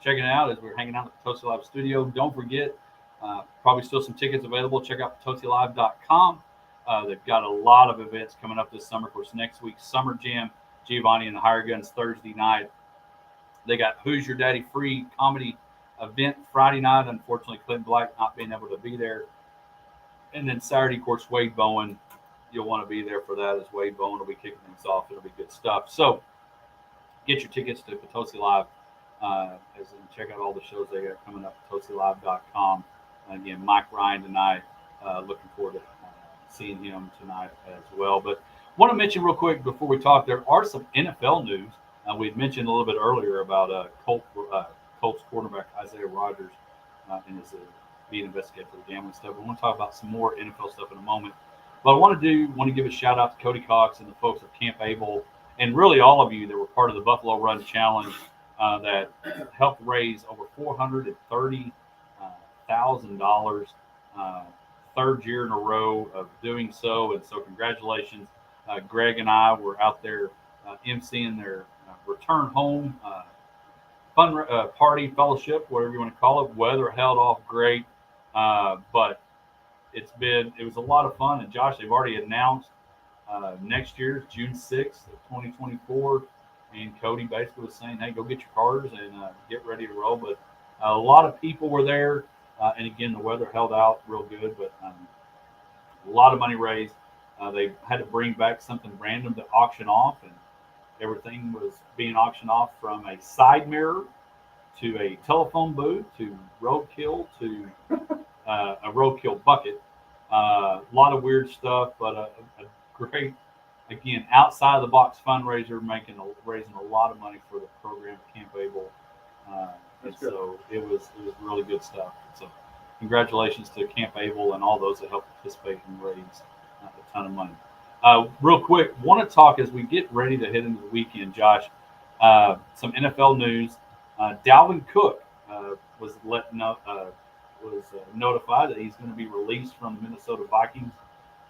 checking it out as we're hanging out at the Potosi Live studio. Don't forget, probably still some tickets available. Check out PotosiLive.com. They've got a lot of events coming up this summer. Of course, next week, Summer Jam, Giovanni and the Higher Guns Thursday night. They got Who's Your Daddy free comedy event Friday night. Unfortunately, Clinton Black not being able to be there. And then Saturday, of course, Wade Bowen. You'll want to be there for that as Wade Bowen will be kicking things off. It'll be good stuff. So get your tickets to Potosi Live and check out all the shows they got coming up, PotosiLive.com. And again, Mike Ryan tonight. Looking forward to seeing him tonight as well. But want to mention real quick before we talk, there are some NFL news. We had mentioned a little bit earlier about Colts quarterback Isaiah Rodgers and his being investigated for the gambling stuff. We want to talk about some more NFL stuff in a moment. But I want to give a shout out to Cody Cox and the folks at Camp Able, and really all of you that were part of the Buffalo Run Challenge that helped raise over $430,000. Third year in a row of doing so, and so congratulations. Greg and I were out there emceeing their return home fun party, fellowship, whatever you want to call it. Weather held off great, but it was a lot of fun. And Josh, they've already announced next year, June 6th of 2024, and Cody basically was saying, hey, go get your cars and get ready to roll. But a lot of people were there, and again, the weather held out real good, but a lot of money raised. They had to bring back something random to auction off, and everything was being auctioned off from a side mirror to a telephone booth to roadkill to a roadkill bucket. A lot of weird stuff, but a great, again, outside of the box fundraiser, raising a lot of money for the program at Camp Able. And so it was really good stuff. So congratulations to Camp Able and all those that helped participate and raise a ton of money. Real quick, want to talk as we get ready to head into the weekend, Josh. Some NFL news. Dalvin Cook was notified that he's going to be released from the Minnesota Vikings.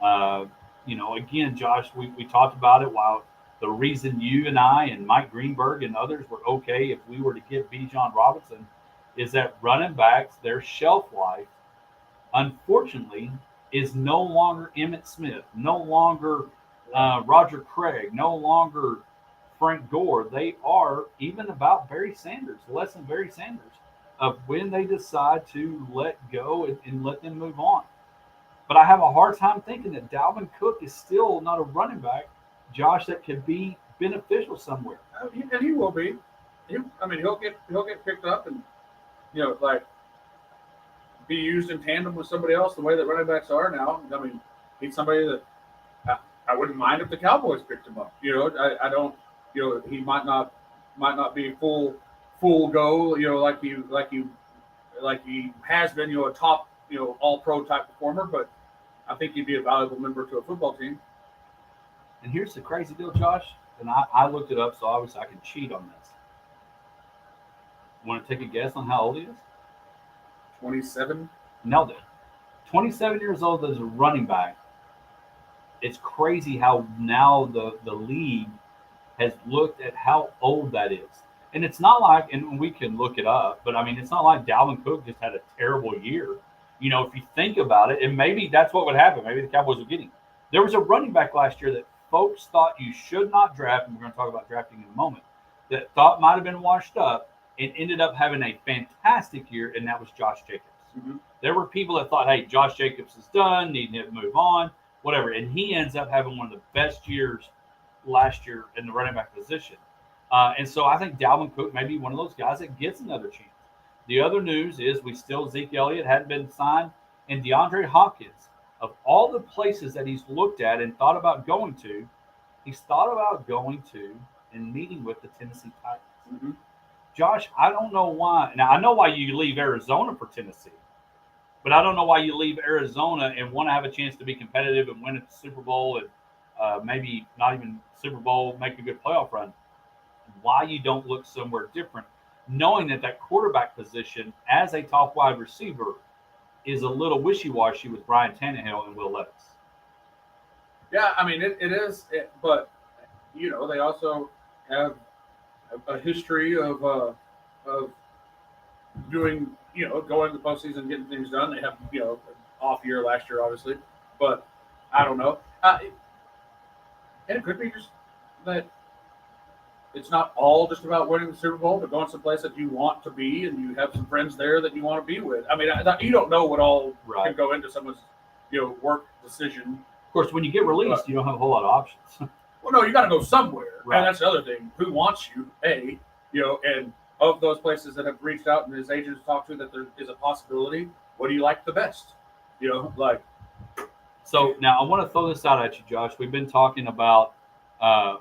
Again, Josh, we talked about it. While the reason you and I and Mike Greenberg and others were okay if we were to get Bijan Robinson is that running backs, their shelf life, unfortunately, is no longer Emmitt Smith, no longer Roger Craig, no longer Frank Gore. They are even about Barry Sanders, less than Barry Sanders, of when they decide to let go and let them move on. But I have a hard time thinking that Dalvin Cook is still not a running back, Josh, that could be beneficial somewhere. And he will be. He'll get picked up and be used in tandem with somebody else the way that running backs are now. I mean, he's somebody that I wouldn't mind if the Cowboys picked him up. I don't. He might not be full go. Like he has been. A top all pro type performer, but I think he'd be a valuable member to a football team. And here's the crazy deal, Josh. And I looked it up, so obviously I can cheat on this. Want to take a guess on how old he is? 27. Nailed it. 27 years old as a running back. It's crazy how now the league has looked at how old that is. And it's not like, and we can look it up, but it's not like Dalvin Cook just had a terrible year. If you think about it, and maybe that's what would happen. Maybe the Cowboys would get him. There was a running back last year that folks thought you should not draft, and we're going to talk about drafting in a moment, that thought might have been washed up and ended up having a fantastic year, and that was Josh Jacobs. Mm-hmm. There were people that thought, hey, Josh Jacobs is done, need to move on, whatever. And he ends up having one of the best years last year in the running back position. And so I think Dalvin Cook may be one of those guys that gets another chance. The other news is Zeke Elliott hadn't been signed, and DeAndre Hopkins, of all the places that he's looked at and thought about going to, he's thought about going to and meeting with the Tennessee Titans. Mm-hmm. Josh, I don't know why. Now, I know why you leave Arizona for Tennessee, but I don't know why you leave Arizona and want to have a chance to be competitive and win at the Super Bowl and maybe not even Super Bowl, make a good playoff run. Why you don't look somewhere different, knowing that quarterback position as a top wide receiver is a little wishy-washy with Brian Tannehill and Will Levis. Yeah, I mean, it is, but, they also have a history of doing, going to the postseason, getting things done. They have, an off year last year, obviously, but I don't know. And it could be just that it's not all just about winning the Super Bowl, but going someplace that you want to be and you have some friends there that you want to be with. I mean, you don't know what all can go into someone's, work decision. Of course, when you get released, you don't have a whole lot of options. Well, no, you got to go somewhere, right. And that's the other thing. Who wants you? And of those places that have reached out and his agents talked to that there is a possibility. What do you like the best? So now I want to throw this out at you, Josh. We've been talking about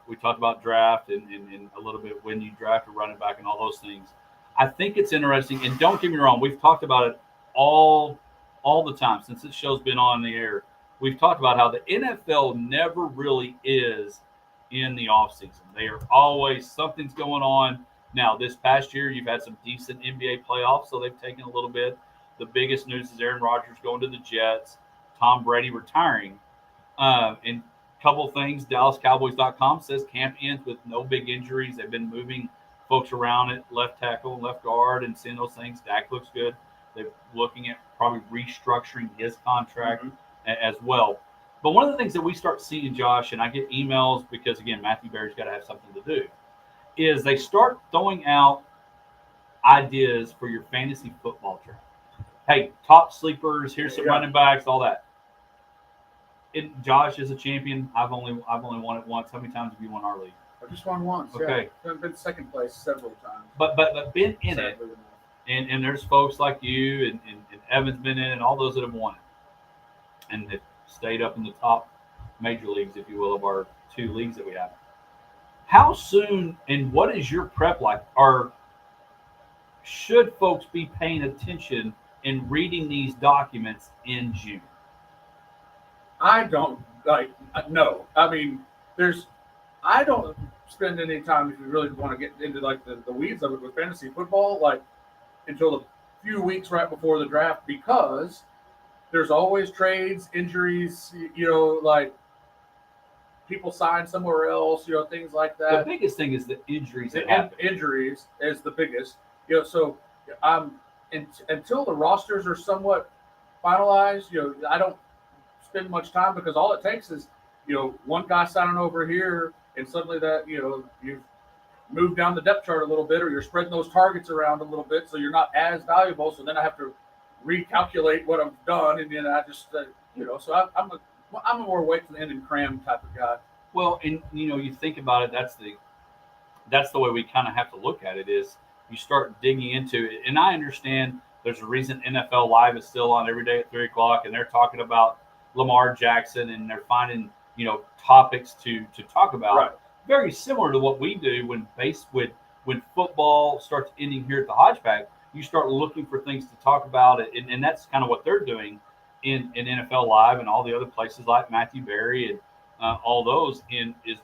we talked about draft and a little bit when you draft a running back and all those things. I think it's interesting, and don't get me wrong, we've talked about it all the time since this show's been on the air. We've talked about how the NFL never really is in the offseason. They are always, something's going on. Now, this past year, you've had some decent NBA playoffs, so they've taken a little bit. The biggest news is Aaron Rodgers going to the Jets, Tom Brady retiring. And a couple things, DallasCowboys.com says camp ends with no big injuries. They've been moving folks around at left tackle and left guard and seeing those things. Dak looks good. They're looking at probably restructuring his contract as well. But one of the things that we start seeing, Josh, and I get emails because, again, Matthew Berry's got to have something to do, is they start throwing out ideas for your fantasy football draft. Hey, top sleepers, here's some running backs, all that. Josh is a champion. I've only won it once. How many times have you won our league? I just won once. Okay. Yeah. I've been second place several times. But been in it. And there's folks like you and Evan's been in it and all those that have won it. And have stayed up in the top major leagues, if you will, of our two leagues that we have. How soon and what is your prep like? Should folks be paying attention and reading these documents in June? I don't no. I mean, I don't spend any time, if you really want to get into the weeds of it with fantasy football, until a few weeks right before the draft, because there's always trades, injuries, people sign somewhere else, things like that. The biggest thing is the injuries. Injuries is the biggest. So until the rosters are somewhat finalized, I don't spend much time, because all it takes is, one guy signing over here, and suddenly that, you've moved down the depth chart a little bit, or you're spreading those targets around a little bit, so you're not as valuable. So then I have to recalculate what I've done, and then I just, so I'm a more wait to the end and cram type of guy. Well, and you think about it, that's the way we kind of have to look at it, is you start digging into it. And I understand there's a reason NFL Live is still on every day at 3:00, and they're talking about Lamar Jackson, and they're finding, topics to talk about. Right. Very similar to what we do when football starts ending here at the Hodge Pack. You start looking for things to talk about, and that's kind of what they're doing in NFL Live and all the other places like Matthew Berry and all those, is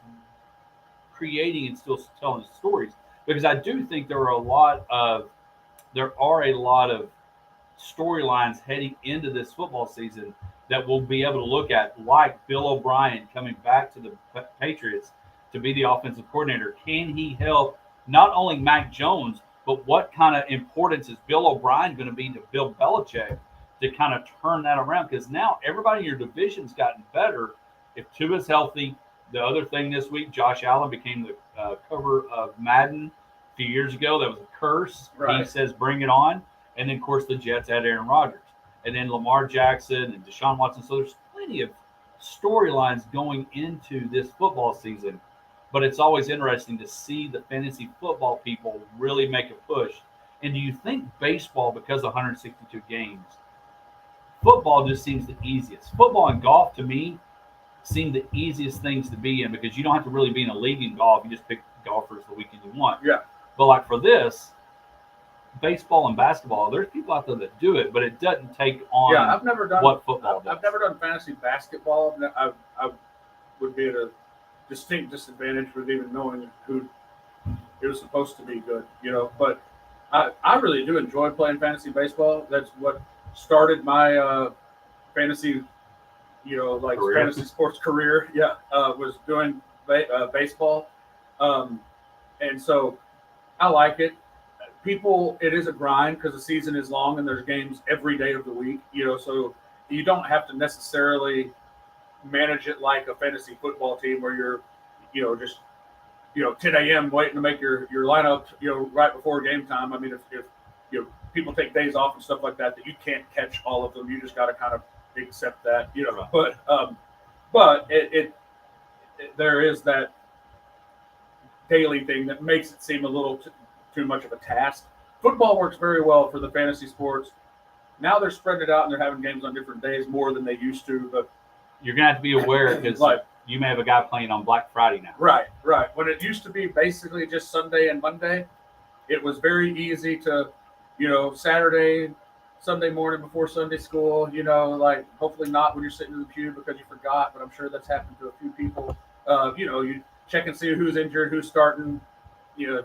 creating and still telling stories. Because I do think there are a lot of storylines heading into this football season that we'll be able to look at, like Bill O'Brien coming back to the Patriots to be the offensive coordinator. Can he help not only Mac Jones, but what kind of importance is Bill O'Brien going to be to Bill Belichick to kind of turn that around? Because now everybody in your division's gotten better. If Tua's healthy, the other thing this week, Josh Allen became the cover of Madden a few years ago. That was a curse. Right. He says, bring it on. And then, of course, the Jets had Aaron Rodgers. And then Lamar Jackson and Deshaun Watson. So there's plenty of storylines going into this football season. But it's always interesting to see the fantasy football people really make a push. And do you think baseball, because of 162 games, football just seems the easiest? Football and golf, to me, seem the easiest things to be in because you don't have to really be in a league in golf. You just pick golfers the weekend you want. Yeah. But like for this, baseball and basketball, there's people out there that do it, but it doesn't take on Yeah, I've never done what football does. I've never done fantasy basketball. I would be at a distinct disadvantage with even knowing who it was supposed to be good, But I really do enjoy playing fantasy baseball. That's what started my fantasy, Career. fantasy sports career. Yeah, was doing baseball, and so I like it. It is a grind because the season is long and there's games every day of the week. So you don't have to necessarily manage it like a fantasy football team where you're, just 10 a.m. waiting to make your lineup, right before game time. I mean, if people take days off and stuff like that you can't catch all of them. You just got to kind of accept that, But there is that daily thing that makes it seem a little too much of a task. Football works very well for the fantasy sports. Now they're spreading it out and they're having games on different days more than they used to. But you're gonna have to be aware because you may have a guy playing on Black Friday now. Right. When it used to be basically just Sunday and Monday, it was very easy to, Saturday, Sunday morning before Sunday school, hopefully not when you're sitting in the pew because you forgot, but I'm sure that's happened to a few people. You check and see who's injured, who's starting.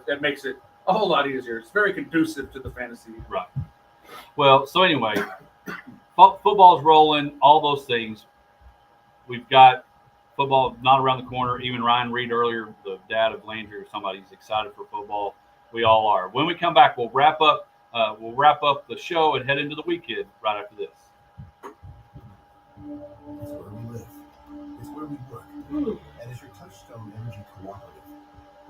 That makes it a whole lot easier. It's very conducive to the fantasy. Right. Well, so anyway, football's rolling, all those things. We've got football not around the corner. Even Ryan Reed earlier, the dad of Landry or somebody's excited for football. We all are. When we come back, we'll wrap up the show and head into the weekend right after this. It's where we live. It's where we work. And as your Touchstone Energy Cooperative,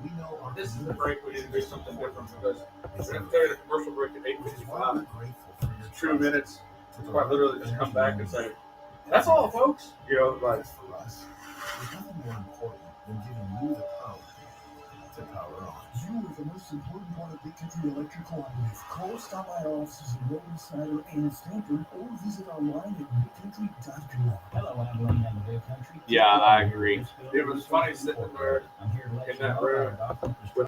we know our This is the community break. We need to do something different because is we're going to tell you the commercial break at which is why we're 8:55. grateful for your 2 trust. minutes. Quite literally just come back and say, that's all, folks. Because for us, there's nothing more important than giving you the power to power on. You are the most important part of Big Country Electric Cooperative. Call or stop by our offices in Rowan, Snyder, and Stanford, or visit online at bigcountry.com. Hello, I'm William in the Big Country. Yeah, I agree. It was funny sitting there I'm here to let in you that know room about our doctor. with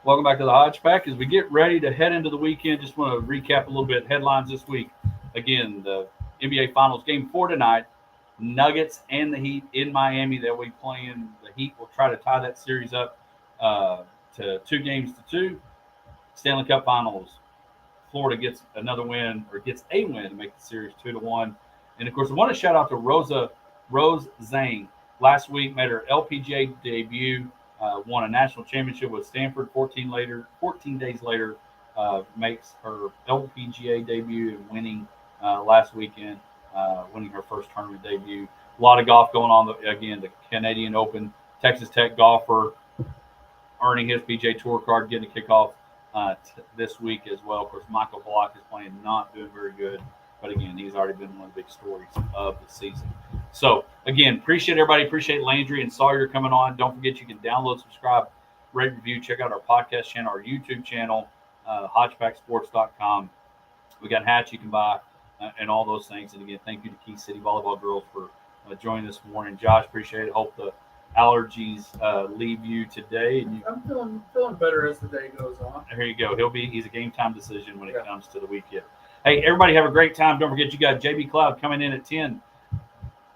Welcome back to the Hodge Pack. As we get ready to head into the weekend, just want to recap a little bit headlines this week. Again, the NBA Finals Game 4 tonight. Nuggets and the Heat in Miami. They'll be playing. The Heat will try to tie that series up to 2-2. Stanley Cup Finals. Florida gets another win, or gets a win to make the series 2-1. And of course, I want to shout out to Rose Zhang. Last week made her LPGA debut, won a national championship with Stanford. 14 days later, makes her LPGA debut and winning last weekend, winning her first tournament debut. A lot of golf going on. Again, the Canadian Open, Texas Tech golfer earning his PGA Tour card, getting a kickoff this week as well. Of course, Michael Block is playing, not doing very good. But again, he's already been one of the big stories of the season. So, again, appreciate everybody. Appreciate Landry and Sawyer coming on. Don't forget you can download, subscribe, rate, review. Check out our podcast channel, our YouTube channel, HodgePackSports.com. We got hats you can buy and all those things. And, again, thank you to Key City Volleyball Girls for joining this morning. Josh, appreciate it. Hope the allergies leave you today. And I'm feeling better as the day goes on. There you go. He's a game time decision when it comes to the weekend. Hey, everybody have a great time. Don't forget you got JB Cloud coming in at 10.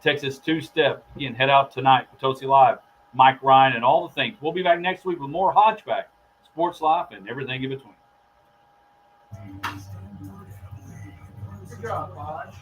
Texas two-step. Again, head out tonight. Potosi Live, Mike Ryan, and all the things. We'll be back next week with more Hodge Pack, sports life, and everything in between. Good job, Hodge.